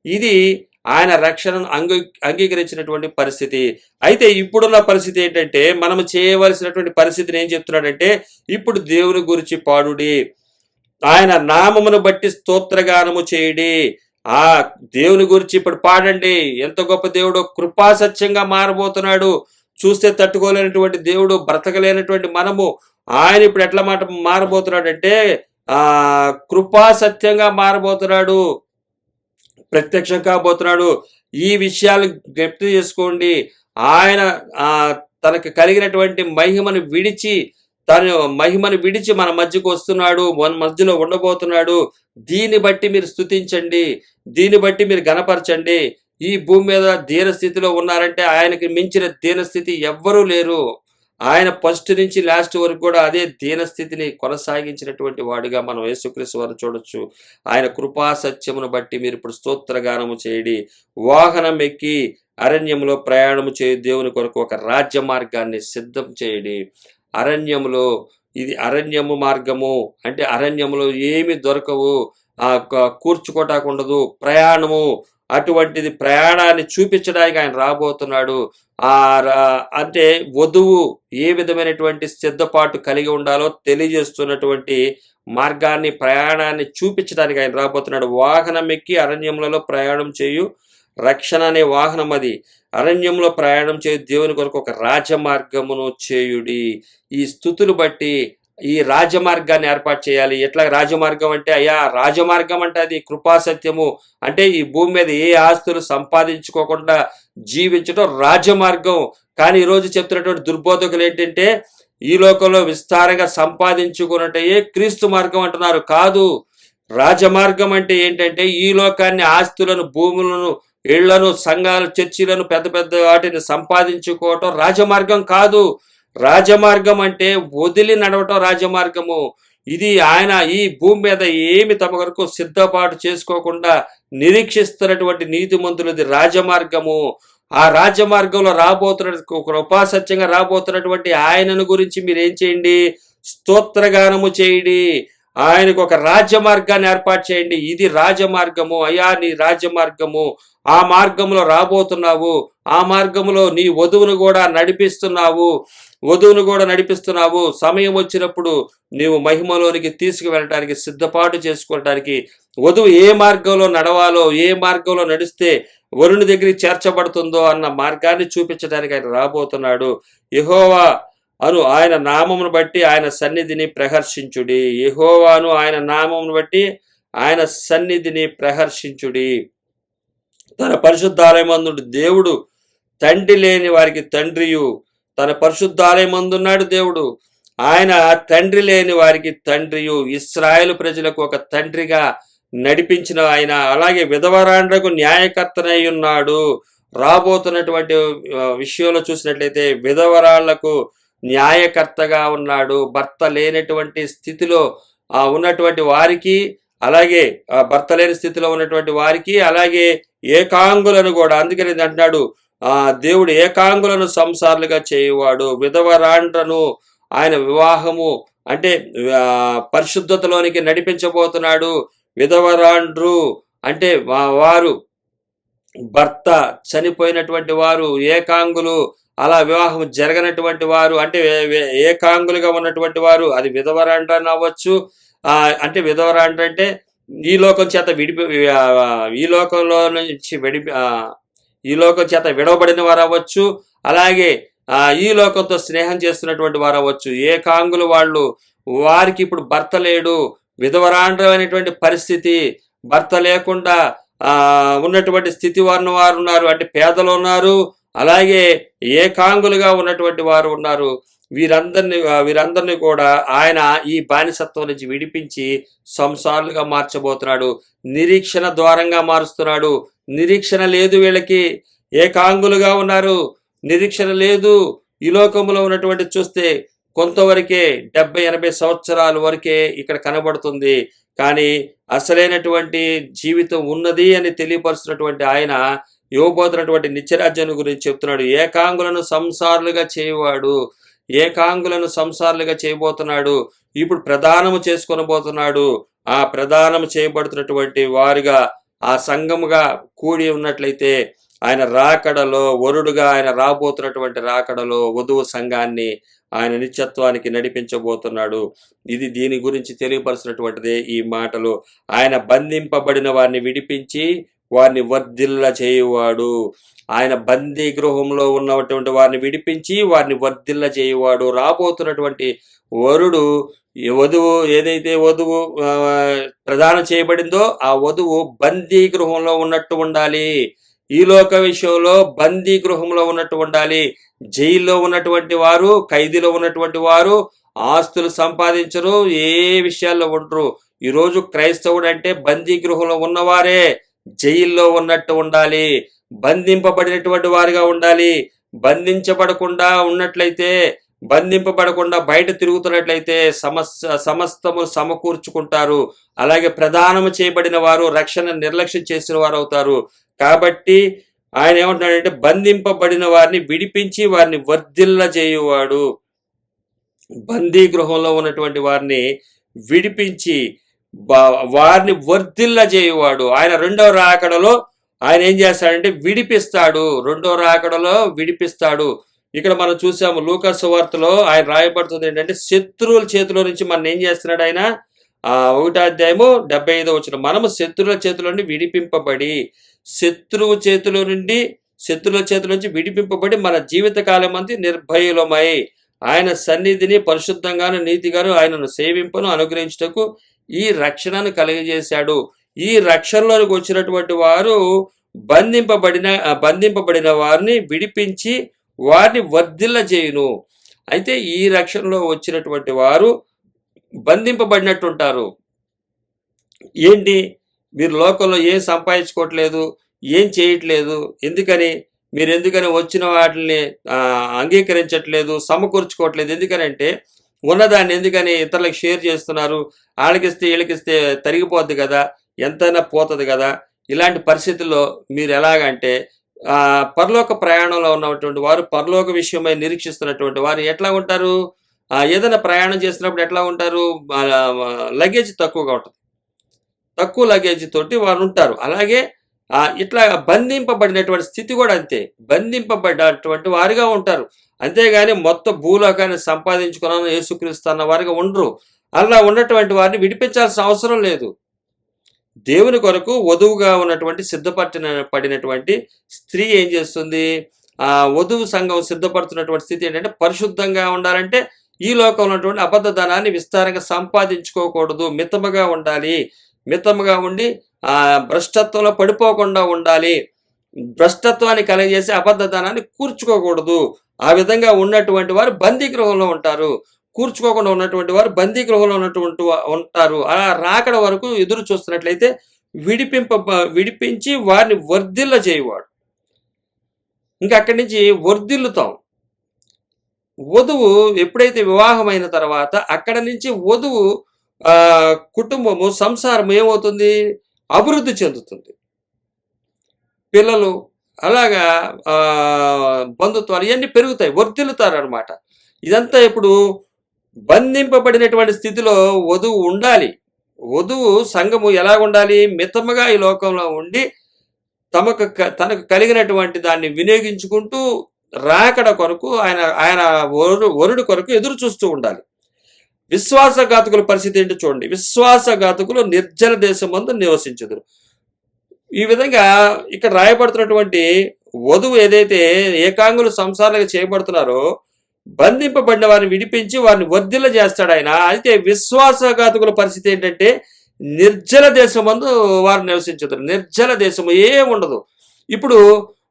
ఇది ఆయన రక్షణను అంగీకరించినటువంటి పరిస్థితి. అయితే ఇప్పుడున్న పరిస్థితి ఏంటంటే, మనం చేయవలసినటువంటి పరిస్థితిని ఏం చెప్తున్నాడంటే, ఇప్పుడు దేవుని గురించి పాడుడి, ఆయన నామమును బట్టి స్తోత్రగానము చేయుడి. ఆ దేవుని గురించి ఇప్పుడు పాడండి. ఎంత గొప్ప దేవుడు, కృపాసత్యంగా మారబోతున్నాడు. చూస్తే తట్టుకోలేనటువంటి దేవుడు, బ్రతకలేనటువంటి మనము, ఆయన ఇప్పుడు ఎట్లా మారబోతున్నాడంటే కృపాసత్యంగా మారబోతున్నాడు, ప్రత్యక్షం కాబోతున్నాడు. ఈ విషయాలు జ్ఞప్తి చేసుకోండి. ఆయన తనకు కలిగినటువంటి మహిమను విడిచి మన మధ్యకు వస్తున్నాడు, మన మధ్యలో ఉండబోతున్నాడు. దీన్ని బట్టి మీరు స్తుతించండి, దీన్ని బట్టి మీరు గణపరచండి. ఈ భూమి మీద దీనస్థితిలో ఉన్నారంటే ఆయనకి మించిన దీనస్థితి ఎవ్వరూ లేరు. ఆయన ఫస్ట్ నుంచి లాస్ట్ వరకు కూడా అదే దీనస్థితిని కొనసాగించినటువంటి వాడిగా మనం యేసుక్రీస్తు వారు చూడొచ్చు. ఆయన కృపా సత్యమును బట్టి మీరు ఇప్పుడు స్తోత్రగానము చేయండి. వాహనం ఎక్కి అరణ్యంలో ప్రయాణము చేయి, దేవుని కొరకు ఒక రాజ్య మార్గాన్ని సిద్ధం చేయండి. అరణ్యములో, ఇది అరణ్యము మార్గము అంటే అరణ్యములో ఏమి దొరకవు, కూర్చుకోటానికి ఉండదు, ప్రయాణము అటువంటిది, ప్రయాణాన్ని చూపించడానికి ఆయన రాబోతున్నాడు. అంటే వధువు ఏ విధమైనటువంటి సిద్ధపాటు కలిగి ఉండాలో తెలియజేస్తున్నటువంటి మార్గాన్ని, ప్రయాణాన్ని చూపించడానికి ఆయన రాబోతున్నాడు. వాహనం ఎక్కి అరణ్యములలో ప్రయాణం చేయు, రక్షణ అనే వాహనం అది. అరణ్యంలో ప్రయాణం చేయు, దేవుని కొరకు ఒక రాజమార్గమును చేయుడి. ఈ స్థుతులు బట్టి ఈ రాజమార్గాన్ని ఏర్పాటు చేయాలి. ఎట్లా రాజమార్గం అంటే, అయ్యా రాజమార్గం అంటే అది కృపాసత్యము అంటే ఈ భూమి మీద ఏ ఆస్తులు సంపాదించుకోకుండా జీవించడం రాజమార్గం. కానీ ఈరోజు చెప్తున్నటువంటి దుర్బోధకులు ఏంటంటే, ఈ లోకంలో విస్తారంగా సంపాదించుకున్నట్టే క్రీస్తు మార్గం అంటున్నారు. కాదు, రాజమార్గం అంటే ఏంటంటే ఈ లోకాన్ని, ఆస్తులను, భూములను, ఇళ్లను, సంఘాలు, చర్చిలను, పెద్ద పెద్ద వాటిని సంపాదించుకోవటం రాజమార్గం కాదు. రాజమార్గం అంటే వదిలి నడవటం రాజమార్గము. ఇది ఆయన ఈ భూమి మీద ఏమి తమ వరకు సిద్ధపాటు చేసుకోకుండా నిరీక్షిస్తున్నటువంటి నీతిమంతులది రాజమార్గము. ఆ రాజమార్గంలో కృపాసత్యంగా రాబోతున్నటువంటి ఆయనను గురించి మీరు ఏం చేయండి, స్తోత్రగానము చేయండి. ఆయనకు ఒక రాజమార్గాన్ని ఏర్పాటు చేయండి. ఇది రాజమార్గము, అయ్యా నీ రాజమార్గము. ఆ మార్గంలో రాబోతున్నావు, ఆ మార్గంలో నీ వధువును కూడా నడిపిస్తున్నావు. సమయం వచ్చినప్పుడు నీవు మహిమలోనికి తీసుకువెళ్ళటానికి, సిద్ధపాటు చేసుకోవటానికి, వధువు ఏ మార్గంలో నడవాలో, ఏ మార్గంలో నడిస్తే వరుని దగ్గరికి చేర్చబడుతుందో అన్న మార్గాన్ని చూపించడానికి ఆయన రాబోతున్నాడు. యెహోవా అను ఆయన నామమును బట్టి ఆయన సన్నిధిని ప్రహర్షించుడి. యెహోవాను ఆయన నామమును బట్టి ఆయన సన్నిధిని ప్రహర్షించుడి. తన పరిశుద్ధాలయమందు దేవుడు తండ్రి లేని వారికి తండ్రియు, తన పరిశుద్ధాలయమందున్నాడు దేవుడు. ఆయన తండ్రి లేని వారికి తండ్రియు, ఇశ్రాయేలు ప్రజలకు ఒక తండ్రిగా నడిపించిన ఆయన. అలాగే విధవరాండ్రకు న్యాయకర్తనై ఉన్నాడు. రాబోతున్నటువంటి విషయంలో చూసినట్లయితే విధవరాళ్లకు న్యాయకర్తగా ఉన్నాడు. భర్త లేనటువంటి స్థితిలో ఉన్నటువంటి వారికి, అలాగే భర్త లేని స్థితిలో ఉన్నటువంటి వారికి, అలాగే ఏకాంగులను కూడా, అందుకని అంటున్నాడు దేవుడు ఏకాంగులను సంసారులుగా చేయువాడు. విధవరాండ్రను ఆయన వివాహము అంటే పరిశుద్ధతలోనికి నడిపించబోతున్నాడు. విధవరాండ్రు అంటే వారు భర్త చనిపోయినటువంటి వారు, ఏకాంగులు, అలా వివాహం జరగనటువంటి వారు, అంటే ఏకాంగులుగా ఉన్నటువంటి వారు, అది విధవరాండ్ర అవ్వచ్చు. అంటే విధవరాండ్ర అంటే ఈ లోకం చేత ఈ లోకంలో నుంచి ఈ లోకం చేత విడవబడిన వారు అవ్వచ్చు, అలాగే ఈ లోకంతో స్నేహం చేస్తున్నటువంటి వారు అవ్వచ్చు. ఏకాంగులు వాళ్ళు, వారికి ఇప్పుడు భర్త లేడు, విధవరాండ్రమైనటువంటి పరిస్థితి, భర్త లేకుండా ఉన్నటువంటి స్థితి వారు ఉన్నారు, అంటే పేదలు ఉన్నారు, అలాగే ఏకాంగులుగా ఉన్నటువంటి వారు ఉన్నారు. వీరందరినీ కూడా ఆయన ఈ బానిసత్వం నుంచి విడిపించి సంసారులుగా మార్చబోతున్నాడు. నిరీక్షణ ద్వారంగా మారుస్తున్నాడు. నిరీక్షణ లేదు వీళ్ళకి, ఏకాంగులుగా ఉన్నారు, నిరీక్షణ లేదు. ఈ లోకంలో ఉన్నటువంటి చూస్తే కొంతవరకే 70-80 సంవత్సరాల వరకే ఇక్కడ కనబడుతుంది. కానీ అసలైనటువంటి జీవితం ఉన్నది అని తెలియపరుస్తున్నటువంటి ఆయన ఇవ్వబోతున్నటువంటి నిత్యరాజ్యాన్ని గురించి చెప్తున్నాడు. ఏకాంగులను సంసారులుగా చేయవాడు, ఏకాంగులను సంసారులుగా చేయబోతున్నాడు. ఇప్పుడు ప్రదానము చేసుకొనబోతున్నాడు. ఆ ప్రదానము చేయబడుతున్నటువంటి వారిగా ఆ సంఘముగా కూడి ఉన్నట్లయితే ఆయన రాకడలో వరుడుగా, ఆయన రాబోతున్నటువంటి రాకడలో వధువు సంఘాన్ని ఆయన నిత్యత్వానికి నడిపించబోతున్నాడు. ఇది దీని గురించి తెలియపరుచినటువంటిదే ఈ మాటలు. ఆయన బంధింపబడిన వారిని విడిపించి వారిని వర్ధిల్ల చేయువాడు. ఆయన బందీ గృహంలో ఉన్నటువంటి వారిని విడిపించి వారిని వర్ధిల్ల చేయువాడు. రాబోతున్నటువంటి వరుడు, వధువు ఏదైతే వధువు ప్రదానం చేయబడిందో ఆ వధువు బందీ గృహంలో ఉన్నట్టు ఉండాలి. ఈ లోక విషయంలో బందీ గృహంలో ఉన్నట్టు ఉండాలి. జైల్లో ఉన్నటువంటి వారు, ఖైదీలో ఉన్నటువంటి వారు ఆస్తులు సంపాదించరు, ఏ విషయాల్లో ఉండరు. ఈరోజు క్రైస్తవుడు అంటే బందీ గృహంలో ఉన్నవారే, జైల్లో ఉన్నట్టు ఉండాలి, బంధింపబడినటువంటి వారిగా ఉండాలి. బంధించబడకుండా ఉన్నట్లయితే, బంధింపబడకుండా బయట తిరుగుతున్నట్లయితే సమస్తము సమకూర్చుకుంటారు. అలాగే ప్రదానము చేయబడిన వారు రక్షణ నిర్లక్ష్యం చేసిన వారు అవుతారు. కాబట్టి ఆయన ఏమంటున్నాడంటే బంధింపబడిన వారిని విడిపించి వారిని వర్ధిల్ల చేయువాడు. బందీ గృహంలో ఉన్నటువంటి వారిని విడిపించి వారిని వర్ధిల్ల చేయువాడు. ఆయన రెండవ రాకడలో ఆయన ఏం చేస్తాడంటే విడిపిస్తాడు. రెండవ రాకడలో విడిపిస్తాడు. ఇక్కడ మనం చూసాము లూకా సువార్తలో ఆయన రాయబడుతుంది ఏంటంటే శత్రువుల చేతిలో నుంచి మనం ఏం చేస్తున్నాడు ఆయన. 1వ అధ్యాయము 75వ వచనం, మనము శత్రువుల చేతిలో నుండి విడిపింపబడి, శత్రువుల చేతిలో నుంచి విడిపింపబడి మన జీవితకాలం అంతా నిర్భయులమై ఆయన సన్నిధిని పరిశుద్ధంగాను నీతిగాను ఆయనను సేవింపను అనుగ్రహించుటకు ఈ రక్షణను కలిగజేశాడు. ఈ రక్షణలోనికి వచ్చినటువంటి వారు బంధింపబడిన వారిని విడిపించి వారిని వర్ధిల్ల చేయును. అయితే ఈ రక్షణలో వచ్చినటువంటి వారు బంధింపబడినట్టుంటారు. ఏంటి, మీరు లోకంలో ఏం సంపాదించుకోవట్లేదు, ఏం చేయట్లేదు, ఎందుకని వచ్చిన వాటిని అంగీకరించట్లేదు, సమకూర్చుకోవట్లేదు. ఎందుకనంటే ఉన్నదాన్ని ఎందుకని ఇతరులకు షేర్ చేస్తున్నారు. వాళ్ళకిస్తే వీళ్ళకిస్తే తరిగిపోద్ది కదా, ఎంతైనా పోతుంది కదా. ఇలాంటి పరిస్థితుల్లో మీరు ఎలాగంటే పరలోక ప్రయాణంలో ఉన్నటువంటి వారు, పరలోక విషయమై నిరీక్షిస్తున్నటువంటి వారు ఎట్లా ఉంటారు, ఏదైనా ప్రయాణం చేస్తున్నప్పుడు ఎట్లా ఉంటారు, లగేజ్ తక్కువగా ఉంటుంది, తక్కువ లగేజ్ తోటి వారు ఉంటారు. అలాగే ఇట్లా బంధింపబడినటువంటి స్థితి కూడా అంతే, బంధింపబడినటువంటి వారిగా ఉంటారు. అంతేగాని మొత్తం భూలోకాన్ని సంపాదించుకున్నాను యేసుక్రీస్తు అన్న వారిగా ఉండరు. అలా ఉన్నటువంటి వారిని విడిపించాల్సిన అవసరం లేదు. దేవుని కొరకు వధువుగా ఉన్నటువంటి పడినటువంటి స్త్రీ ఏం చేస్తుంది, వధువు సంఘం సిద్ధపడుతున్నటువంటి స్థితి ఏంటంటే పరిశుద్ధంగా ఉండాలంటే ఈ లోకంలో ఉన్నటువంటి అబద్ధధనాన్ని విస్తారంగా సంపాదించుకోకూడదు, మితముగా ఉండాలి. మితముగా ఉండి భ్రష్టత్వంలో పడిపోకుండా ఉండాలి. భ్రష్టత్వాన్ని కలిగజేసి అబద్ధధనాన్ని కూర్చుకోకూడదు. ఆ విధంగా ఉన్నటువంటి వారు బందీ గృహంలో ఉంటారు. కూర్చుకోకుండా ఉన్నటువంటి వారు బందీ గృహంలో ఉంటారు. అలా రాకడ వరకు ఎదురు చూస్తున్నట్లయితే విడిపించి వారిని వర్ధిల్ల చేయువాడు. ఇంకా అక్కడి నుంచి వర్ధిల్లుతాం. వధువు ఎప్పుడైతే వివాహమైన తర్వాత అక్కడ నుంచి వధువు కుటుంబము, సంసారం ఏమవుతుంది, అభివృద్ధి చెందుతుంది. పిల్లలు, అలాగా బంధుత్వాలు ఇవన్నీ పెరుగుతాయి, వర్ధిల్లుతారు అనమాట. ఇదంతా ఇప్పుడు బంధింపబడినటువంటి స్థితిలో వధువు ఉండాలి. వధువు సంఘము ఎలా ఉండాలి, మితముగా ఈ లోకంలో ఉండి తనకు కలిగినటువంటి దాన్ని వినియోగించుకుంటూ రాకడ కొరకు ఆయన వరుడు కొరకు ఎదురు చూస్తూ ఉండాలి. విశ్వాసఘాతకుల పరిస్థితి ఏంటో చూడండి. విశ్వాసఘాతకులు నిర్జల దేశమందు నివసించుదురు. ఈ విధంగా ఇక్కడ రాయబడుతున్నటువంటి వధువు ఏదైతే ఏకాంగులు సంసారాలుగా చేయబడుతున్నారో బంధింపబడిన వారిని విడిపించి వారిని వర్ధిల్ల చేస్తాడు ఆయన. అయితే విశ్వాసఘాతకుల పరిస్థితి ఏంటంటే నిర్జల దేశమందు వారు నివసించుతారు. నిర్జల దేశము ఏముండదు. ఇప్పుడు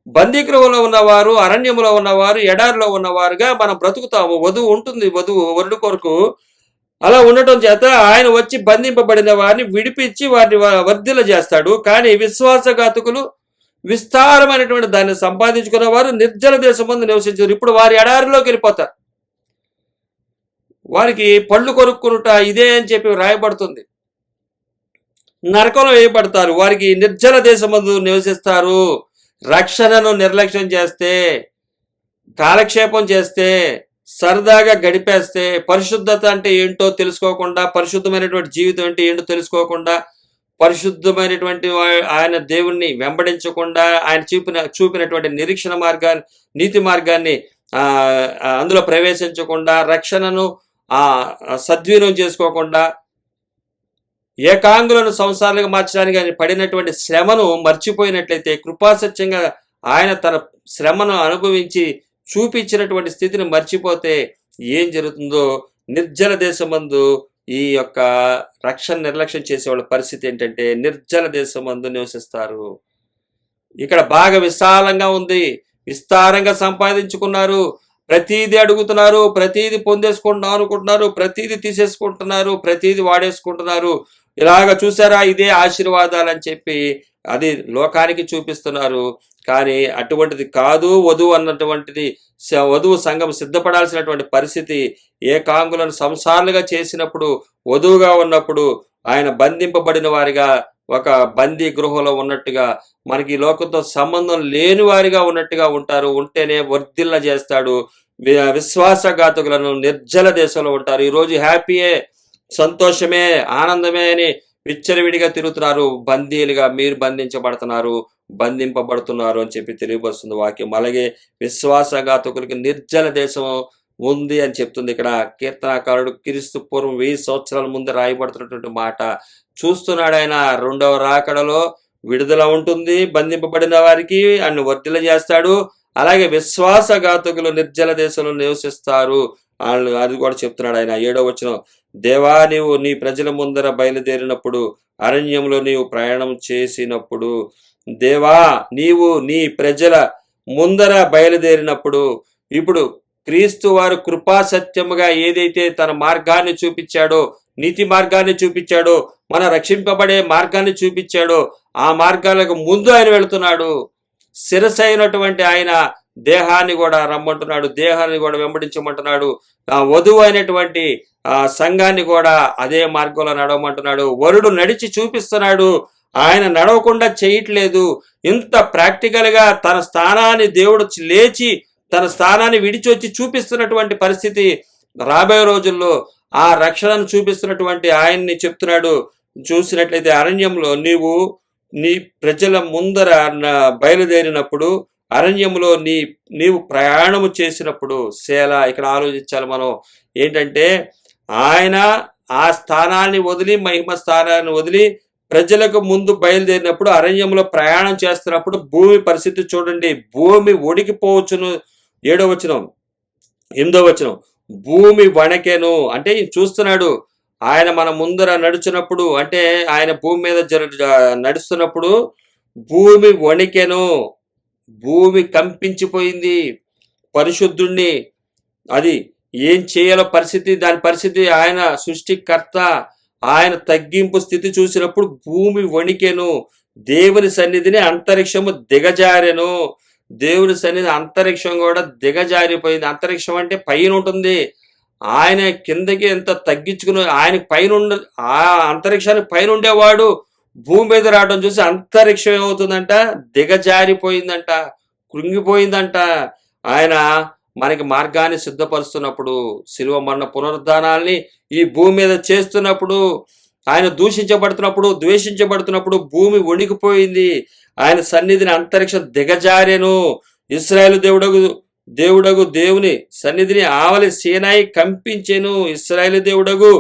బందీగృహంలో ఉన్నవారు, అరణ్యంలో ఉన్నవారు, ఎడారిలో ఉన్నవారుగా మనం బ్రతుకుతాము. వధువు ఉంటుంది, వధువు వరుడు కొరకు. అలా ఉండటం చేత ఆయన వచ్చి బంధింపబడిన వారిని విడిపించి వారిని వర్ధిల్ల చేస్తాడు. కానీ విశ్వాసఘాతకులు విస్తారమైనటువంటి దాన్ని సంపాదించుకున్న వారు నిర్జల దేశం ముందు నివసించారు. ఇప్పుడు వారి ఎడారిలోకి వెళ్ళిపోతారు. వారికి పళ్ళు కొరుక్కునుట ఇదే అని చెప్పి రాయబడుతుంది. నరకంలో వేయబడతారు. వారికి నిర్జల దేశమందు నివసిస్తారు. రక్షణను నిర్లక్ష్యం చేస్తే, కాలక్షేపం చేస్తే, సరదాగా గడిపేస్తే, పరిశుద్ధత అంటే ఏంటో తెలుసుకోకుండా, పరిశుద్ధమైనటువంటి జీవితం అంటే ఏంటో తెలుసుకోకుండా, పరిశుద్ధమైనటువంటి ఆయన దేవుణ్ణి వెంబడించకుండా, ఆయన చూపినటువంటి నిరీక్షణ మార్గాన్ని, నీతి మార్గాన్ని అందులో ప్రవేశించకుండా, రక్షణను సద్వినియోగం చేసుకోకుండా, ఏకాంగులను సంసారాలుగా మార్చడానికి ఆయన పడినటువంటి శ్రమను మర్చిపోయినట్లయితే, కృపాసత్యంగా ఆయన తన శ్రమను అనుభవించి చూపించినటువంటి స్థితిని మర్చిపోతే ఏం జరుగుతుందో, నిర్జల దేశమందు ఈ యొక్క రక్షణ నిర్లక్ష్యం చేసేవాళ్ళ పరిస్థితి ఏంటంటే నిర్జల దేశమందు నివసిస్తారు. ఇక్కడ బాగా విశాలంగా ఉంది, విస్తారంగా సంపాదించుకున్నారు, ప్రతీది అడుగుతున్నారు, ప్రతీది పొందేసుకుంటున్నాం అనుకుంటున్నారు, ప్రతీది తీసేసుకుంటున్నారు, ప్రతీది వాడేసుకుంటున్నారు. ఇలాగ చూసారా, ఇదే ఆశీర్వాదాలు అని చెప్పి అది లోకానికి చూపిస్తున్నారు. కానీ అటువంటిది కాదు. వధువు అన్నటువంటిది, వధువు సంఘం సిద్ధపడాల్సినటువంటి పరిస్థితి ఏకాంగులను సంసారాలుగా చేసినప్పుడు, వధువుగా ఉన్నప్పుడు ఆయన బంధింపబడిన వారిగా ఒక బందీ గృహంలో ఉన్నట్టుగా, మనకి లోకంతో సంబంధం లేని వారిగా ఉన్నట్టుగా ఉంటారు. ఉంటేనే వర్ధిల్ల చేస్తాడు. విశ్వాసఘాతకులను నిర్జల దేశంలో ఉంటారు. ఈరోజు హ్యాపీయే, సంతోషమే, ఆనందమే అని విచ్చలవిడిగా తిరుగుతున్నారు. బందీలుగా మీరు బంధించబడుతున్నారు, బంధింపబడుతున్నారు అని చెప్పి తెలియపరుస్తుంది వాక్యం. అలాగే విశ్వాసఘాతకులకి నిర్జల దేశం ఉంది అని చెప్తుంది ఇక్కడ కీర్తనాకారుడు. క్రీస్తు పూర్వం 1000 సంవత్సరాల ముందు రాయబడుతున్నటువంటి మాట చూస్తున్నాడు ఆయన. రెండవ రాకడలో విడుదల ఉంటుంది, బంధింపబడిన వారికి ఆయన వర్ధిల్ల చేస్తాడు. అలాగే విశ్వాసఘాతకులు నిర్జల దేశంలో నివసిస్తారు అది కూడా చెప్తున్నాడు ఆయన. 7వ వచనం, దేవా నీవు నీ ప్రజల ముందర బయలుదేరినప్పుడు, అరణ్యంలో నీవు ప్రయాణం చేసినప్పుడు, దేవా నీవు నీ ప్రజల ముందర బయలుదేరినప్పుడు. ఇప్పుడు క్రీస్తు వారు కృపా సత్యముగా ఏదైతే తన మార్గాన్ని చూపించాడో, నీతి మార్గాన్ని చూపించాడో, మన రక్షింపబడే మార్గాన్ని చూపించాడో, ఆ మార్గాలకు ముందు ఆయన వెళుతున్నాడు. శిరస్సు అయినటువంటి ఆయన దేహాన్ని కూడా రమ్మంటున్నాడు, దేహాన్ని కూడా వెంబడించమంటున్నాడు. ఆ వధువు అయినటువంటి ఆ సంఘాన్ని కూడా అదే మార్గంలో నడవమంటున్నాడు. వరుడు నడిచి చూపిస్తున్నాడు, ఆయన నడవకుండా చేయట్లేదు. ఇంత ప్రాక్టికల్గా తన స్థానాన్ని దేవుడు లేచి తన స్థానాన్ని విడిచి వచ్చి చూపిస్తున్నటువంటి పరిస్థితి రాబోయే రోజుల్లో ఆ రక్షణను చూపిస్తున్నటువంటి ఆయన్ని చెప్తున్నాడు. చూసినట్లయితే అరణ్యంలో నీ ప్రజల ముందర బయలుదేరినప్పుడు, అరణ్యంలో నీవు ప్రయాణము చేసినప్పుడు. సేలా ఇక్కడ ఆలోచించాలి మనం. ఏంటంటే ఆయన ఆ స్థానాన్ని వదిలి, మహిమ స్థానాన్ని వదిలి ప్రజలకు ముందు బయలుదేరినప్పుడు, అరణ్యంలో ప్రయాణం చేస్తున్నప్పుడు భూమి పరిస్థితి చూడండి. భూమి ఒడికిపోవచ్చును. 7వ వచనం, 8వ వచనం, భూమి వణకెను. అంటే చూస్తున్నాడు ఆయన మన ముందర నడుచున్నప్పుడు, అంటే ఆయన భూమి మీద నడుస్తున్నప్పుడు భూమి వణికెను, భూమి కంపించిపోయింది. పరిశుద్ధుణ్ణి అది ఏం చేయాలో పరిస్థితి, దాని పరిస్థితి, ఆయన సృష్టికర్త, ఆయన తగ్గింపు స్థితి చూసినప్పుడు భూమి వణికెను. దేవుని సన్నిధిని అంతరిక్షము దిగజారెను. దేవుని సన్నిధి అంతరిక్షం కూడా దిగజారిపోయింది. అంతరిక్షం అంటే పైన ఉంటుంది, ఆయన కిందకి ఎంత తగ్గించుకుని ఆయనకి పైన ఆ అంతరిక్షానికి పైన ఉండేవాడు భూమి మీద రావడం చూసి అంతరిక్షం ఏమవుతుందంట, దిగజారిపోయిందంట, కృంగిపోయిందంట. ఆయన మనకి మార్గాన్ని సిద్ధపరుస్తున్నప్పుడు, శిలువ మరణ పునరుద్ధానాల్ని ఈ భూమి మీద చేస్తున్నప్పుడు, ఆయన దూషించబడుతున్నప్పుడు, ద్వేషించబడుతున్నప్పుడు భూమి వణికిపోయింది. ఆయన సన్నిధిని అంతరిక్షం దిగజారెను. ఇశ్రాయేలు దేవుడు దేవుడగు దేవుని సన్నిధిని ఆవలి సీనాయి కంపించెను. ఇశ్రాయేలు దేవుడగు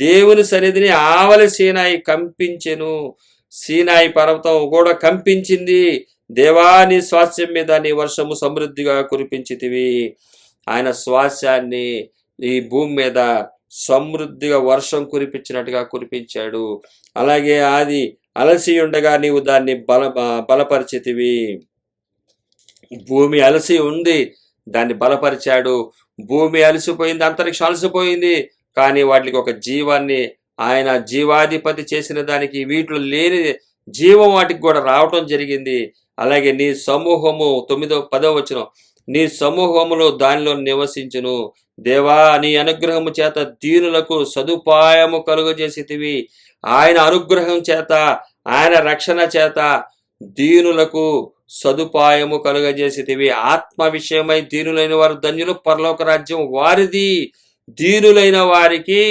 దేవుని సన్నిధిని ఆవలి సీనాయి కంపించెను. సీనాయి పర్వతం కూడా కంపించింది. దేవా, నీ స్వాస్యం మీద నీ వర్షము సమృద్ధిగా కురిపించితివి. ఆయన స్వాస్యాన్ని ఈ భూమి మీద సమృద్ధిగా వర్షం కురిపించినట్టుగా కురిపించాడు. అలాగే అది అలసి ఉండగా నీవు దాన్ని బలపరిచితివి. భూమి అలసి ఉంది, దాన్ని బలపరిచాడు. భూమి అలసిపోయింది, అంతరిక్షం అలసిపోయింది, కానీ వాటికి ఒక జీవాన్ని ఆయన జీవాధిపతి చేసిన దానికి వీటిలో లేని జీవం వాటికి కూడా రావటం జరిగింది. అలాగే నీ సమూహము 9-10 వచనం, నీ సమూహములో దానిలో నివసించును. దేవా, నీ అనుగ్రహము చేత దీనులకు సదుపాయము కలుగజేసితివి. ఆయన అనుగ్రహం చేత, ఆయన రక్షణ చేత దీనులకు సదుపాయము కలుగజేసితివి. ఆత్మ విషయమై దీనులైన వారు ధన్యులు, పరలోక రాజ్యం వారిది. దీనులైన వారికి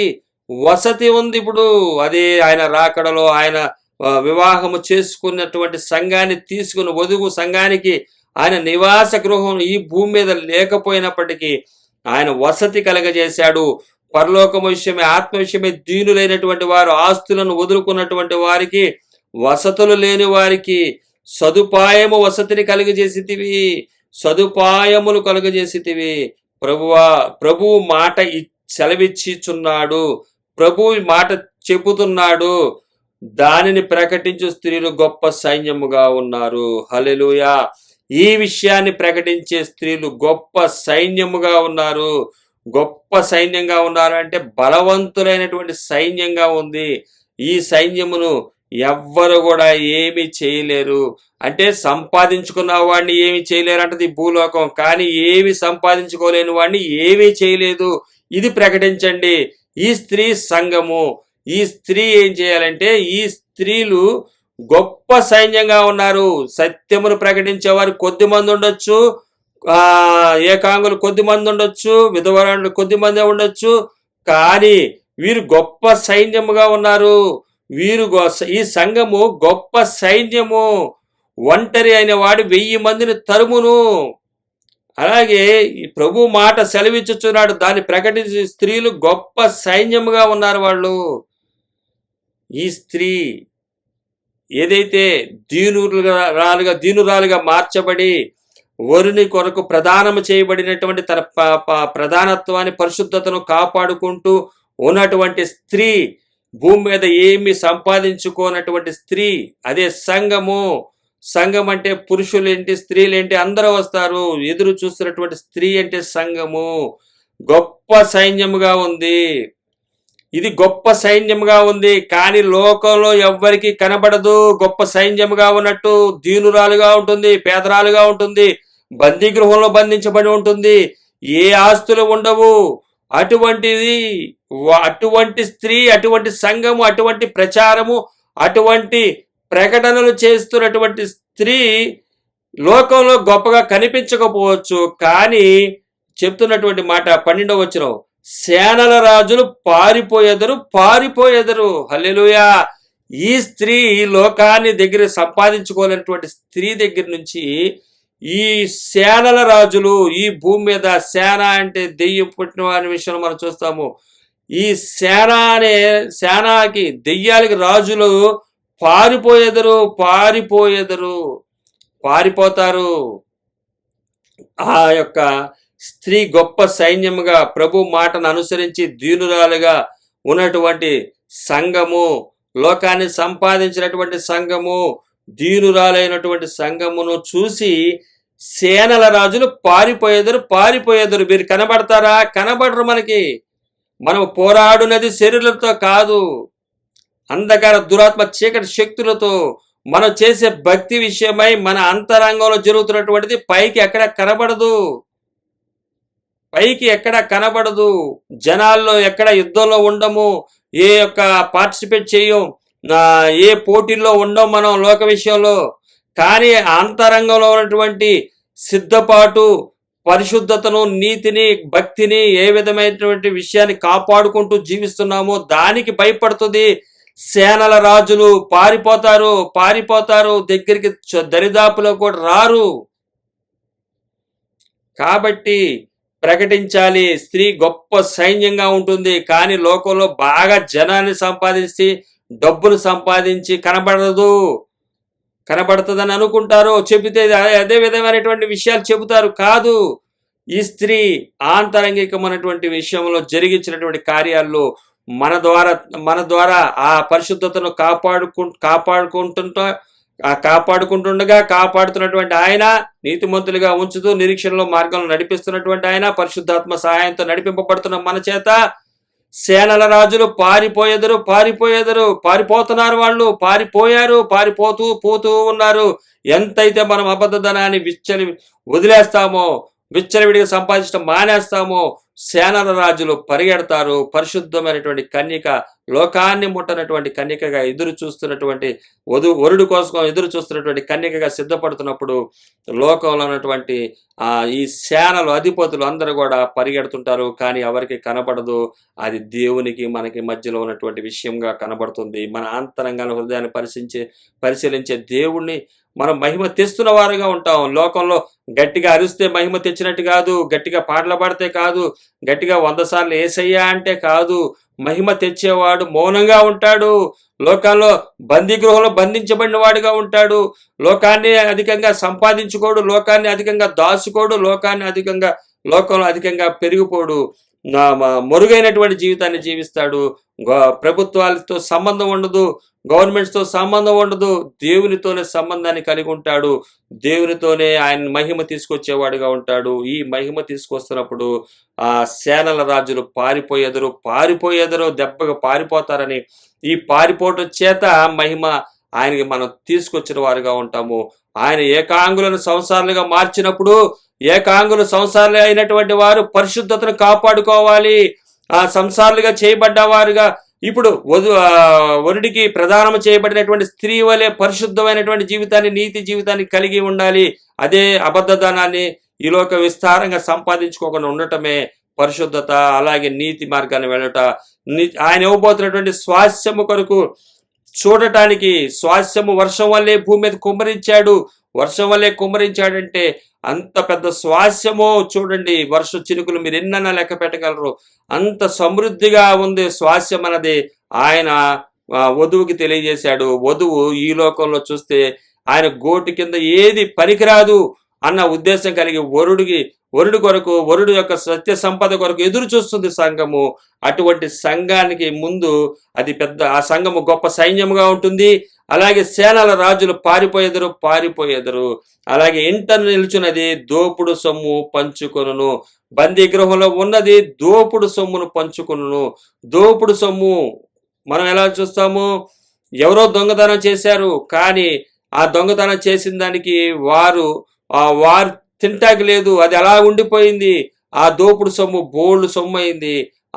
వసతి ఉంది. ఇప్పుడు అదే ఆయన రాకడలో ఆయన వివాహము చేసుకున్నటువంటి సంఘాన్ని తీసుకుని వధువు సంఘానికి ఆయన నివాస గృహం ఈ భూమి మీద లేకపోయినప్పటికీ ఆయన వసతి కలగజేశాడు. పరలోకము విషయమే, ఆత్మ విషయమే దీనులైనటువంటి వారు, ఆస్తులను వదులుకున్నటువంటి వారికి, వసతులు లేని వారికి సదుపాయము వసతిని కలుగజేసితివి, సదుపాయములు కలుగజేసితివి. ప్రభువు మాట సెలవిచ్చిచున్నాడు, ప్రభువు మాట చెబుతున్నాడు. దానిని ప్రకటించు స్త్రీలు గొప్ప సైన్యముగా ఉన్నారు. హల్లెలూయా. ఈ విషయాన్ని ప్రకటించే స్త్రీలు గొప్ప సైన్యముగా ఉన్నారు. గొప్ప సైన్యంగా ఉన్నారు అంటే బలవంతులైనటువంటి సైన్యంగా ఉంది. ఈ సైన్యమును ఎవ్వరు కూడా ఏమి చేయలేరు. అంటే సంపాదించుకున్న వాడిని ఏమి చేయలేరు అంటది భూలోకం, కానీ ఏమి సంపాదించుకోలేని వాడిని ఏమీ చేయలేదు. ఇది ప్రకటించండి. ఈ స్త్రీ సంఘము, ఈ స్త్రీ ఏం చేయాలంటే, ఈ స్త్రీలు గొప్ప సైన్యంగా ఉన్నారు. సత్యమును ప్రకటించేవారు కొద్ది మంది ఉండొచ్చు, ఏకాంగులు కొద్ది మంది ఉండొచ్చు, విధవరాలు కొద్ది మంది ఉండొచ్చు, కానీ వీరు గొప్ప సైన్యముగా ఉన్నారు. వీరు ఈ సంఘము గొప్ప సైన్యము. ఒంటరి అయిన వాడు 1000 మందిని తరుమును. అలాగే ఈ ప్రభు మాట సెలవిచ్చుచున్నాడు, దాన్ని ప్రకటించే స్త్రీలు గొప్ప సైన్యముగా ఉన్నారు. వాళ్ళు ఈ స్త్రీ ఏదైతే దీనురాలుగా మార్చబడి వరుని కొరకు ప్రదానము చేయబడినటువంటి తన ప్రధానత్వాన్ని, పరిశుద్ధతను కాపాడుకుంటూ ఉన్నటువంటి స్త్రీ, భూమి మీద ఏమి సంపాదించుకోనటువంటి స్త్రీ, అదే సంఘము. సంఘం అంటే పురుషులేంటి, స్త్రీలేంటి అందరూ వస్తారు. ఎదురు చూస్తున్నటువంటి స్త్రీ అంటే సంఘము. గొప్ప సైన్యముగా ఉంది. ఇది గొప్ప సైన్యముగా ఉంది, కానీ లోకంలో ఎవ్వరికి కనబడదు. గొప్ప సైన్యముగా ఉన్నట్టు దీనురాలుగా ఉంటుంది, పేదరాలుగా ఉంటుంది, బందీ గృహంలో బంధించబడి ఉంటుంది, ఏ ఆస్తులు ఉండవు. అటువంటిది, అటువంటి స్త్రీ, అటువంటి సంఘము, అటువంటి ప్రచారము, అటువంటి ప్రకటనలు చేస్తున్నటువంటి స్త్రీ లోకంలో గొప్పగా కనిపించకపోవచ్చు, కానీ చెప్తున్నటువంటి మాట 12వ వచనం, సేనల రాజులు పారిపోయేదరు. హల్లెలూయా. ఈ స్త్రీ లోకాన్ని దగ్గర సంపాదించుకోలేనటువంటి స్త్రీ దగ్గర నుంచి ఈ సేనల రాజులు, ఈ భూమి మీద సేన అంటే దెయ్యం పుట్టిన వారి విషయం మనం చూస్తాము. ఈ సేనాకి దెయ్యాలకి రాజులు పారిపోతారు. ఆ యొక్క స్త్రీ గొప్ప సైన్యముగా ప్రభు మాటను అనుసరించి దీనురాలుగా ఉన్నటువంటి సంఘము, లోకాన్ని సంపాదించినటువంటి సంఘము, దీనురాలైనటువంటి సంఘమును చూసి సేనల రాజులు పారిపోయేదరు. మీరు కనబడతారా? కనబడరు. మనం పోరాడునది శరీరులతో కాదు, అంధకార దురాత్మ చీకటి శక్తులతో. మనం చేసే భక్తి విషయమై మన అంతరంగంలో జరుగుతున్నటువంటిది పైకి ఎక్కడ కనబడదు. జనాల్లో ఎక్కడ యుద్ధంలో ఉండము, ఏ యొక్క పార్టిసిపేట్ చేయం, ఏ పోటీల్లో ఉండం మనం లోక విషయంలో. కానీ అంతరంగంలో ఉన్నటువంటి సిద్ధపాటు, పరిశుద్ధతను, నీతిని, భక్తిని, ఏ విధమైనటువంటి విషయాన్ని కాపాడుకుంటూ జీవిస్తున్నామో దానికి భయపడుతుంది. సేనల రాజులు పారిపోతారు, దగ్గరికి దరిదాపులో కూడా రారు. కాబట్టి ప్రకటించాలి. స్త్రీ గొప్ప సైన్యంగా ఉంటుంది, కానీ లోకంలో బాగా జనాన్ని సంపాదించి డబ్బులు సంపాదించి కనబడుతుందని అనుకుంటారు. చెబితే అదే విధమైనటువంటి విషయాలు చెబుతారు. కాదు, ఈ స్త్రీ ఆంతరంగికమైనటువంటి విషయంలో జరిగించినటువంటి కార్యాల్లో మన ద్వారా ఆ పరిశుద్ధతను కాపాడుకుంటుండగా కాపాడుతున్నటువంటి ఆయన, నీతిమంతులుగా ఉంచుతూ నిరీక్షణలో మార్గంలో నడిపిస్తున్నటువంటి ఆయన, పరిశుద్ధాత్మ సహాయంతో నడిపింపబడుతున్న మన చేత సేనల రాజులు పారిపోతున్నారు. వాళ్ళు పారిపోతూ ఉన్నారు. ఎంతైతే మనం అబద్ధధనాన్ని వదిలేస్తామో, విచ్చలవిడిగా సంపాదించడం మానేస్తామో, సేనల రాజులు పరిగెడతారు. పరిశుద్ధమైనటువంటి కన్యక, లోకాన్ని ముట్టనటువంటి కన్యకగా ఎదురు చూస్తున్నటువంటి వరుడు కోసం ఎదురు చూస్తున్నటువంటి కన్యకగా సిద్ధపడుతున్నప్పుడు లోకంలో ఉన్నటువంటి ఈ సేనలు, అధిపతులు అందరూ కూడా పరిగెడుతుంటారు. కానీ ఎవరికి కనబడదు. అది దేవునికి మనకి మధ్యలో ఉన్నటువంటి విషయంగా కనబడుతుంది. మన అంతరంగాన్ని, హృదయాన్ని పరిశీలించే దేవుణ్ణి మనం మహిమ తెస్తున్న వారుగా ఉంటాం. లోకంలో గట్టిగా అరిస్తే మహిమ తెచ్చినట్టు కాదు, గట్టిగా పాటలు పాడితే కాదు, గట్టిగా 100 సార్లు యేసయ్యా అంటే కాదు. మహిమ తెచ్చేవాడు మౌనంగా ఉంటాడు. లోకాల్లో బందీగృహంలో బంధించబడిన వాడుగా ఉంటాడు. లోకాన్ని అధికంగా సంపాదించుకోడు, లోకాన్ని అధికంగా దాచుకోడు, లోకంలో అధికంగా పెరిగిపోడు. మెరుగైనటువంటి జీవితాన్ని జీవిస్తాడు. ప్రభుత్వాలతో సంబంధం ఉండదు, గవర్నమెంట్స్తో సంబంధం ఉండదు, దేవునితోనే సంబంధాన్ని కలిగి ఉంటాడు. దేవునితోనే ఆయన మహిమ తీసుకొచ్చేవాడుగా ఉంటాడు. ఈ మహిమ తీసుకొస్తున్నప్పుడు ఆ సేనల రాజులు పారిపోయేదరు, దెబ్బగా పారిపోతారని, ఈ పారిపోవటం చేత మహిమ ఆయనకి మనం తీసుకొచ్చిన వారుగా ఉంటాము. ఆయన ఏకాంగులను సంసారాలుగా మార్చినప్పుడు, ఏకాంగులు సంసారాలు అయినటువంటి వారు పరిశుద్ధతను కాపాడుకోవాలి. ఆ సంసారాలుగా చేయబడ్డ వారుగా ఇప్పుడు వరుడికి ప్రదానం చేయబడినటువంటి స్త్రీ వలె పరిశుద్ధమైనటువంటి జీవితాన్ని, నీతి జీవితాన్ని కలిగి ఉండాలి. అదే అబద్ధధనాన్ని ఈ లోక విస్తారంగా సంపాదించుకోకుండా ఉండటమే పరిశుద్ధత. అలాగే నీతి మార్గాన్ని వెళ్ళట, ఆయన ఇవ్వబోతున్నటువంటి స్వాస్థ్యము కొరకు చూడటానికి, స్వాస్థ్యము వర్షం వల్లే భూమి మీద కుమ్మరించాడు. వర్షం వల్లే కుమ్మరించాడంటే అంత పెద్ద స్వాస్థ్యమో చూడండి. వర్ష చినుకులు మీరు ఎన్నైనా లెక్క పెట్టగలరు. అంత సమృద్ధిగా ఉంది స్వాస్థ్యం అన్నది ఆయన వధువుకి తెలియజేశాడు. వధువు ఈ లోకంలో చూస్తే ఆయన గోటి కింద ఏది పనికిరాదు అన్న ఉద్దేశం కలిగి వరుడు యొక్క సత్య సంపద కొరకు ఎదురు చూస్తుంది సంఘము. అటువంటి సంఘానికి ముందు అది పెద్ద, ఆ సంఘము గొప్ప సైన్యముగా ఉంటుంది. అలాగే సేనల రాజులు పారిపోయేదరు. అలాగే ఇంట నిల్చున్నది దోపుడు సొమ్ము పంచుకొనును. బందీ గృహంలో ఉన్నది దోపుడు సొమ్మును పంచుకొనును. దోపుడు సొమ్ము మనం ఎలా చూస్తాము? ఎవరో దొంగతనం చేశారు, కానీ ఆ దొంగతనం చేసిన దానికి వారు తింటాకి లేదు, అది అలా ఉండిపోయింది. ఆ దోపుడు సొమ్ము బోల్డ్ సొమ్ము అయింది.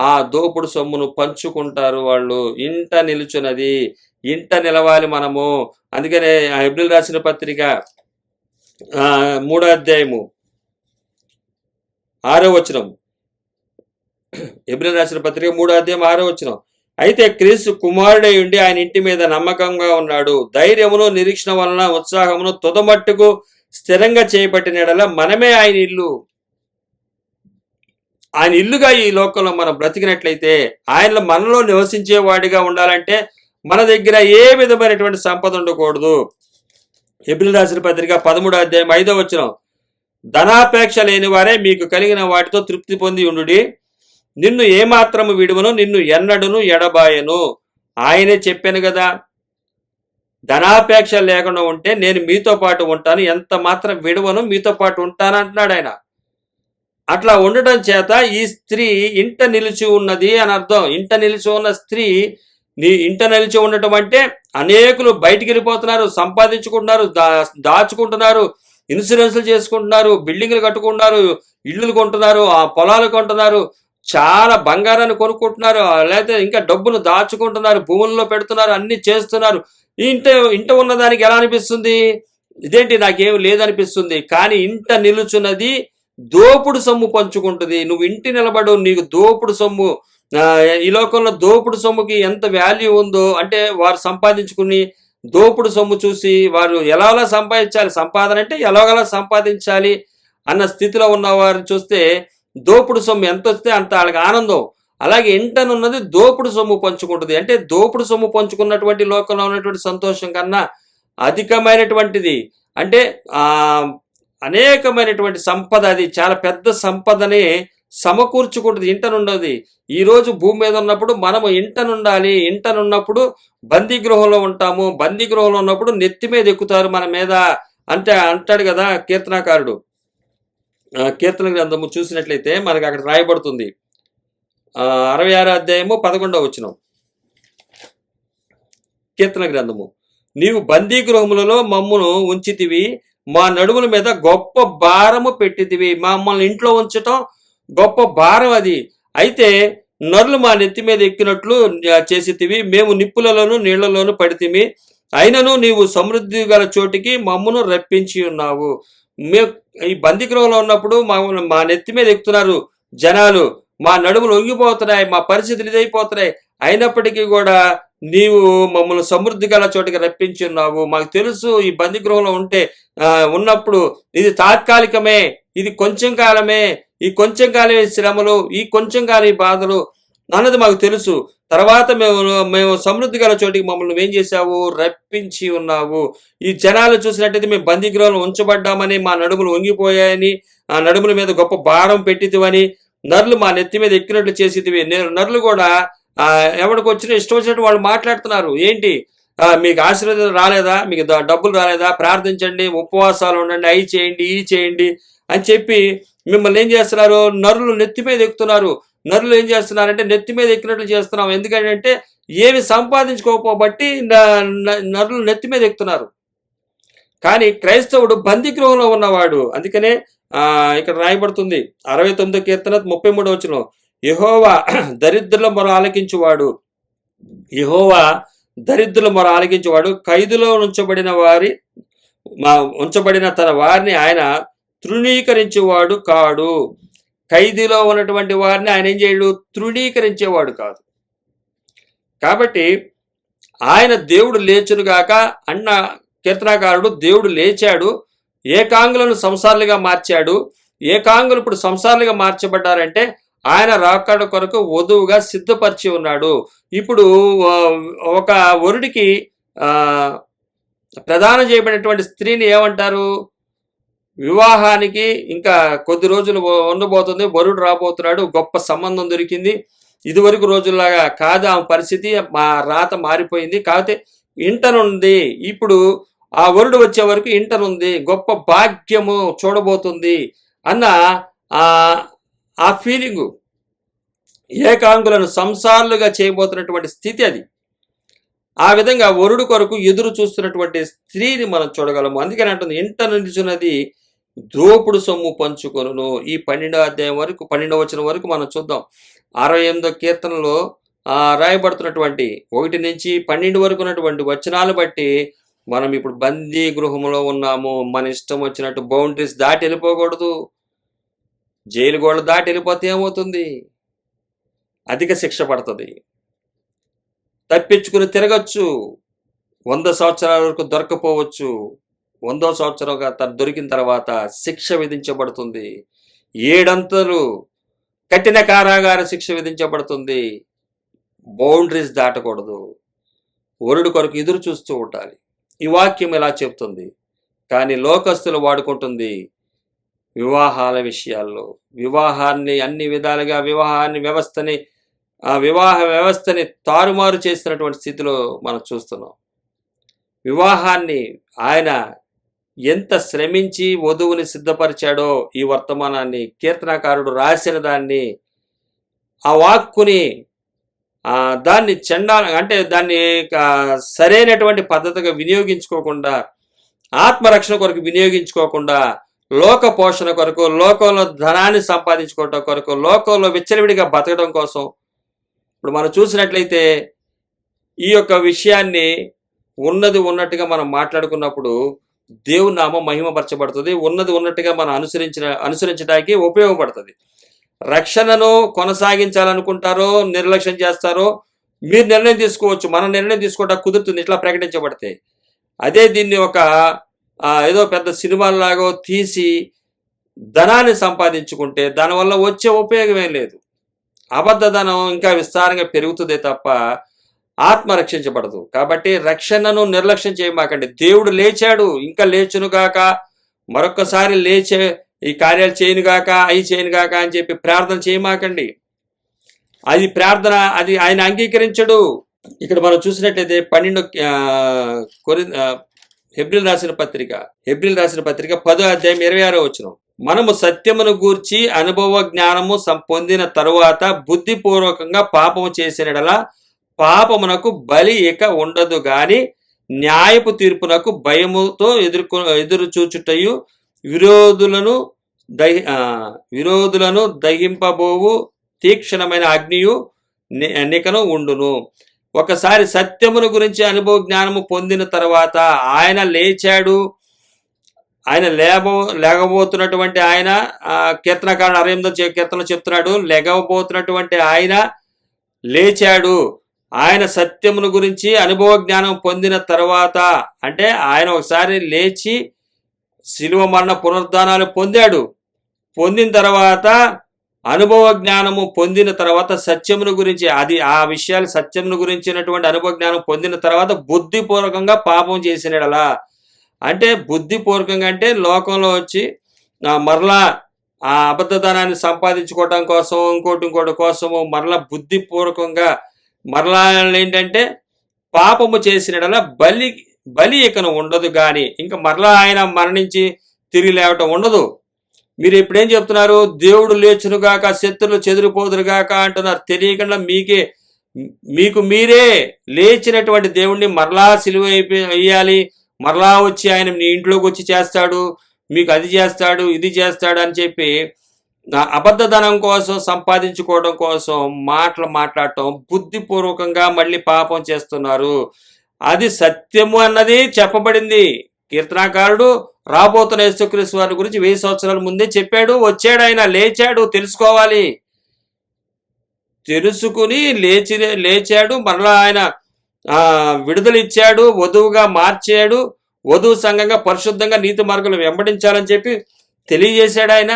ఆ దోపుడు సొమ్మును పంచుకుంటారు వాళ్ళు. ఇంట నిలుచున్నది, ఇంట నిలవాలి మనము. అందుకనే హెబ్రీయులకు రాసిన పత్రిక 3వ అధ్యాయము 6వ వచనం. హెబ్రీయులకు రాసిన పత్రిక 3వ అధ్యాయం 6వ వచనం. అయితే క్రీస్తు కుమారుడై ఉండి ఆయన ఇంటి మీద నమ్మకంగా ఉన్నాడు. ధైర్యమును, నిరీక్షణ వలన ఉత్సాహమును తుదమట్టుకు స్థిరంగా చేయబట్టిన యెడల మనమే ఆయన ఇల్లుగా ఈ లోకంలో మనం బ్రతికినట్లయితే, ఆయన మనలో నివసించేవాడిగా ఉండాలంటే మన దగ్గర ఏ విధమైనటువంటి సంపద ఉండకూడదు. హెబ్రీయులకు రాసిన పత్రిక 13వ అధ్యాయం 5వ వచనం. ధనాపేక్ష లేని వారే మీకు కలిగిన వాటితో తృప్తి పొంది ఉండుడి. నిన్ను ఏమాత్రము విడువను, నిన్ను ఎన్నడును ఎడబాయను. ఆయనే చెప్పాను కదా, ధనాపేక్ష లేకుండా ఉంటే నేను మీతో పాటు ఉంటాను, ఎంత మాత్రం విడువను, మీతో పాటు ఉంటాను అంటున్నాడు ఆయన. అట్లా ఉండటం చేత ఈ స్త్రీ ఇంట నిలిచి ఉన్నది అని అర్థం. ఇంట నిలిచి ఉన్న స్త్రీ, ఇంట నిలిచి ఉండటం అంటే అనేకులు బయటికి వెళ్ళిపోతున్నారు, సంపాదించుకుంటున్నారు, దాచుకుంటున్నారు, ఇన్సూరెన్స్లు చేసుకుంటున్నారు, బిల్డింగ్లు కట్టుకుంటున్నారు, ఇళ్ళు కొంటున్నారు, ఆ పొలాలు కొంటున్నారు, చాలా బంగారాన్ని కొనుక్కుంటున్నారు, లేకపోతే ఇంకా డబ్బును దాచుకుంటున్నారు, భూముల్లో పెడుతున్నారు, అన్ని చేస్తున్నారు. ఇంట ఉన్నదానికి ఎలా అనిపిస్తుంది? ఇదేంటి నాకేమి లేదనిపిస్తుంది. కానీ ఇంట నిలుచున్నది దోపుడు సొమ్ము పంచుకుంటుంది. నువ్వు ఇంటి నిలబడు, నీకు దోపుడు సొమ్ము. ఈ లోకంలో దోపుడు సొమ్ముకి ఎంత వాల్యూ ఉందో అంటే, వారు సంపాదించుకుని దోపుడు సొమ్ము చూసి వారు ఎలాగలా సంపాదించాలి, సంపాదన అంటే ఎలాగలా సంపాదించాలి అన్న స్థితిలో ఉన్న వారిని చూస్తే దోపుడు సొమ్ము ఎంత వస్తే అంత వాళ్ళకి ఆనందం. అలాగే ఇంటనున్నది దోపుడు సొమ్ము పంచుకుంటుంది. అంటే దోపుడు సొమ్ము పంచుకున్నటువంటి లోకంలో ఉన్నటువంటి సంతోషం కన్నా అధికమైనటువంటిది. అంటే అనేకమైనటువంటి సంపద, అది చాలా పెద్ద సంపదని సమకూర్చుకుంటుంది ఇంటనుండది. ఈరోజు భూమి మీద ఉన్నప్పుడు మనము ఇంటనుండాలి. ఇంటనున్నప్పుడు బందీ గృహంలో ఉంటాము. బందీ గృహంలో ఉన్నప్పుడు నెత్తి మీద ఎక్కుతారు మన మీద అంటే అంటాడు కదా కీర్తనాకారుడు. కీర్తన గ్రంథము చూసినట్లయితే మనకి అక్కడ రాయబడుతుంది 66 అధ్యాయము 11వ వచనం. కీర్తన గ్రంథము, నీవు బందీ గృహములలో మమ్మును ఉంచితివి, మా నడుముల మీద గొప్ప భారము పెట్టితివి. మమ్మల్ని ఇంట్లో ఉంచటం గొప్ప భారం అది. అయితే నరులు మా నెత్తి మీద ఎక్కినట్లు చేసితివి, మేము నిప్పులలోను నీళ్లలోను పడితిమి, అయినను నీవు సమృద్ధి గల చోటికి మమ్మును రప్పించి ఉన్నావు. మేము ఈ బందీ గృహంలో ఉన్నప్పుడు మా నెత్తి మీద ఎక్కుతున్నారు జనాలు, మా నడుములు ఒంగిపోతున్నాయి, మా పరిస్థితులు ఇదైపోతున్నాయి, అయినప్పటికీ కూడా నీవు మమ్మల్ని సమృద్ధి గల చోటికి రప్పించి ఉన్నావు. మాకు తెలుసు ఈ బందీ గృహంలో ఉన్నప్పుడు ఇది తాత్కాలికమే, ఇది కొంచెం కాలమే, ఈ కొంచెం కాలమే శ్రమలు, ఈ కొంచెం కాలం ఈ బాధలు అన్నది మాకు తెలుసు. తర్వాత మేము సమృద్ధి గల చోటికి మమ్మల్ని ఏం చేశావు, రప్పించి ఉన్నావు. ఈ జనాలు చూసినట్టయితే మేము బందీ గృహంలో ఉంచబడ్డామని, మా నడుములు వంగిపోయాయని, ఆ నడుముల మీద గొప్ప భారం పెట్టితివని, నరులు మా నెత్తి మీద ఎక్కినట్లు చేసేటివి. నరులు కూడా ఎవరికి వచ్చినా ఇష్టం వచ్చినట్టు వాళ్ళు మాట్లాడుతున్నారు. ఏంటి, మీకు ఆశీర్వాదం రాలేదా, మీకు డబ్బులు రాలేదా, ప్రార్థించండి, ఉపవాసాలు ఉండండి, అవి చేయండి, ఈ చేయండి అని చెప్పి మిమ్మల్ని ఏం చేస్తున్నారు, నరులు నెత్తి మీద ఎక్కుతున్నారు. నరులు ఏం చేస్తున్నారంటే నెత్తి మీద ఎక్కినట్లు చేస్తున్నాం. ఎందుకంటే ఏమి సంపాదించుకోకపోబట్టి నరులు నెత్తి మీద ఎక్కుతున్నారు. కానీ క్రైస్తవుడు బందీ గృహంలో ఉన్నవాడు. అందుకనే ఇక్కడ రాయబడుతుంది 69వ కీర్తన 33వ వచనం, యెహోవా దరిద్రుల మొర ఆలకించువాడు, యెహోవా దరిద్రుల మొర ఆలకించువాడు, ఖైదులో ఉంచబడిన తన వారిని ఆయన తృణీకరించేవాడు కాడు. ఖైదీలో ఉన్నటువంటి వారిని ఆయన ఏం చేయడు, తృణీకరించేవాడు కాదు. కాబట్టి ఆయన దేవుడు లేచునుగాక అన్న కీర్తనాకారుడు, దేవుడు లేచాడు, ఏకాంగులను సంసారులుగా మార్చాడు. ఏకాంగులు ఇప్పుడు సంసారులుగా మార్చబడ్డారంటే ఆయన రాకడ కొరకు వధువుగా సిద్ధపరిచి ఉన్నాడు. ఇప్పుడు ఒక వరుడికి ప్రదానం చేయబడినటువంటి స్త్రీని ఏమంటారు, వివాహానికి ఇంకా కొద్ది రోజులు ఉండబోతుంది, వరుడు రాబోతున్నాడు, గొప్ప సంబంధం దొరికింది. ఇదివరకు రోజుల్లాగా కాదు ఆమె పరిస్థితి, మా రాత మారిపోయింది. కాకపోతే ఇంటనుంది, ఇప్పుడు ఆ వరుడు వచ్చే వరకు ఇంటనుంది, గొప్ప భాగ్యము చూడబోతుంది అన్న ఆ ఫీలింగు, ఏకాంగులను సంసారులుగా చేయబోతున్నటువంటి స్థితి అది. ఆ విధంగా వరుడు కొరకు ఎదురు చూస్తున్నటువంటి స్త్రీని మనం చూడగలము. అందుకని అంటుంది, ఇంట నిలుచున్నది దోపుడు సొమ్ము పంచుకొనును. ఈ 12వ అధ్యాయం వరకు 12వ వచనం వరకు మనం చూద్దాం. 68వ కీర్తనలో రాయబడుతున్నటువంటి 1 నుంచి 12 వరకు ఉన్నటువంటి వచనాలు బట్టి మనం ఇప్పుడు బందీ గృహంలో ఉన్నాము. మన ఇష్టం వచ్చినట్టు బౌండరీస్ దాటి వెళ్ళిపోకూడదు. జైలు గోడలు దాటి వెళ్ళిపోతే ఏమవుతుంది, అధిక శిక్ష పడుతుంది. తప్పించుకుని తిరగచ్చు, 100 సంవత్సరాల వరకు దొరకపోవచ్చు. 100వ సంవత్సరంగా దొరికిన తర్వాత శిక్ష విధించబడుతుంది. 7 అంతలు కఠిన కారాగార శిక్ష విధించబడుతుంది. బౌండరీస్ దాటకూడదు. వరుడు కొరకు ఎదురు చూస్తూ ఉండాలి. ఈ వాక్యం ఇలా చెప్తుంది. కానీ లోకస్తులు వాడుకుంటుంది వివాహాల విషయాల్లో, వివాహాన్ని అన్ని విధాలుగా వివాహ వ్యవస్థని తారుమారు చేస్తున్నటువంటి స్థితిలో మనం చూస్తున్నాం. వివాహాన్ని ఆయన ఎంత శ్రమించి వధువుని సిద్ధపరిచాడో, ఈ వర్తమానాన్ని కీర్తనాకారుడు రాసిన దాన్ని, ఆ వాక్కుని దాన్ని అంటే దాన్ని సరైనటువంటి పద్ధతిగా వినియోగించుకోకుండా, ఆత్మరక్షణ కొరకు వినియోగించుకోకుండా, లోక పోషణ కొరకు, లోకంలో ధనాన్ని సంపాదించుకోవటం కొరకు, లోకంలో విచ్చలవిడిగా బతకడం కోసం ఇప్పుడు మనం చూసినట్లయితే ఈ యొక్క విషయాన్ని ఉన్నది ఉన్నట్టుగా మనం మాట్లాడుకున్నప్పుడు దేవుని నామం మహిమపరచబడుతుంది. ఉన్నది ఉన్నట్టుగా మనం అనుసరించడానికి ఉపయోగపడుతుంది. రక్షణను కొనసాగించాలనుకుంటారో నిర్లక్ష్యం చేస్తారో మీరు నిర్ణయం తీసుకోవచ్చు. మన నిర్ణయం తీసుకోవడం కుదురుతుంది ఇట్లా ప్రకటించబడితే. అదే దీన్ని ఒక ఏదో పెద్ద సినిమాలాగో తీసి ధనాన్ని సంపాదించుకుంటే దానివల్ల వచ్చే ఉపయోగం ఏం లేదు. అబద్ధ ధనం ఇంకా విస్తారంగా పెరుగుతుందే తప్ప ఆత్మ రక్షించబడదు. కాబట్టి రక్షణను నిర్లక్ష్యం చేయమాకండి. దేవుడు లేచాడు, ఇంకా లేచునుగాక, మరొక్కసారి లేచే ఈ కార్యాలు చేయనుగాక, అవి చేయనుగాక అని చెప్పి ప్రార్థన చేయమాకండి. అది ప్రార్థన, అది ఆయన అంగీకరించడు. ఇక్కడ మనం చూసినట్లయితే 12 హెబ్రీలు రాసిన పత్రిక 10వ అధ్యాయం 26వ వచనం. మనము సత్యమును గూర్చి అనుభవ జ్ఞానము పొందిన తరువాత బుద్ధిపూర్వకంగా పాపము చేసినడలా పాపమునకు బలి ఇక ఉండదు గాని న్యాయపు తీర్పునకు భయముతో ఎదురు చూచుటయు విరోధులను దహింపబోవు తీక్షణమైన అగ్నియు నికను ఉండును. ఒకసారి సత్యమును గురించి అనుభవ జ్ఞానము పొందిన తర్వాత ఆయన లేచాడు. ఆయన లేగబోతున్నటువంటి ఆయన, కీర్తనకారుడు 68వ కీర్తనలో చెప్తున్నాడు, లేగబోతున్నటువంటి ఆయన లేచాడు. ఆయన సత్యమును గురించి అనుభవ జ్ఞానం పొందిన తర్వాత, అంటే ఆయన ఒకసారి లేచి శిలువ మరణ పునరుద్ధానాలు పొందాడు. పొందిన తర్వాత అనుభవ జ్ఞానము పొందిన తర్వాత సత్యమును గురించి, ఆ విషయాలు సత్యమును గురించినటువంటి అనుభవ జ్ఞానం పొందిన తర్వాత బుద్ధిపూర్వకంగా పాపం చేసినడలా, అంటే బుద్ధిపూర్వకంగా అంటే లోకంలో వచ్చి మరలా ఆ అబద్ధధనాన్ని సంపాదించుకోవటం కోసం ఇంకోటి కోసము మరలా బుద్ధిపూర్వకంగా మరలా ఏంటంటే పాపము చేసినడలా బలి ఇకను ఉండదు కానీ ఇంకా మరలా ఆయన మరణించి తిరిగి లేవటం ఉండదు. మీరు ఇప్పుడేం చెప్తున్నారు? దేవుడు లేచునుగాక, శత్రులు చెదిరిపోదురుగాక అంటున్నారు. తెలియకుండా మీకు మీరే లేచినటువంటి దేవుణ్ణి మరలా సిలువ వేయాలి, మరలా వచ్చి ఆయన మీ ఇంట్లోకి వచ్చి చేస్తాడు, మీకు అది చేస్తాడు, ఇది చేస్తాడు అని చెప్పి అబద్ధధనం కోసం సంపాదించుకోవడం కోసం మాట్లాడటం, బుద్ధిపూర్వకంగా మళ్ళీ పాపం చేస్తున్నారు. అది సత్యము అన్నది చెప్పబడింది. కీర్తనాకారుడు రాబోతున్న యేసుక్రీస్తు వారి గురించి 1000 సంవత్సరాల ముందే చెప్పాడు. వచ్చాడు, ఆయన లేచాడు. తెలుసుకోవాలి, తెలుసుకుని లేచాడు. మరలా ఆయన విడుదల ఇచ్చాడు, వధువుగా మార్చాడు, వధువు సంఘంగా పరిశుద్ధంగా నీతి మార్గంలో వెంబడించాలని చెప్పి తెలియజేశాడు. ఆయన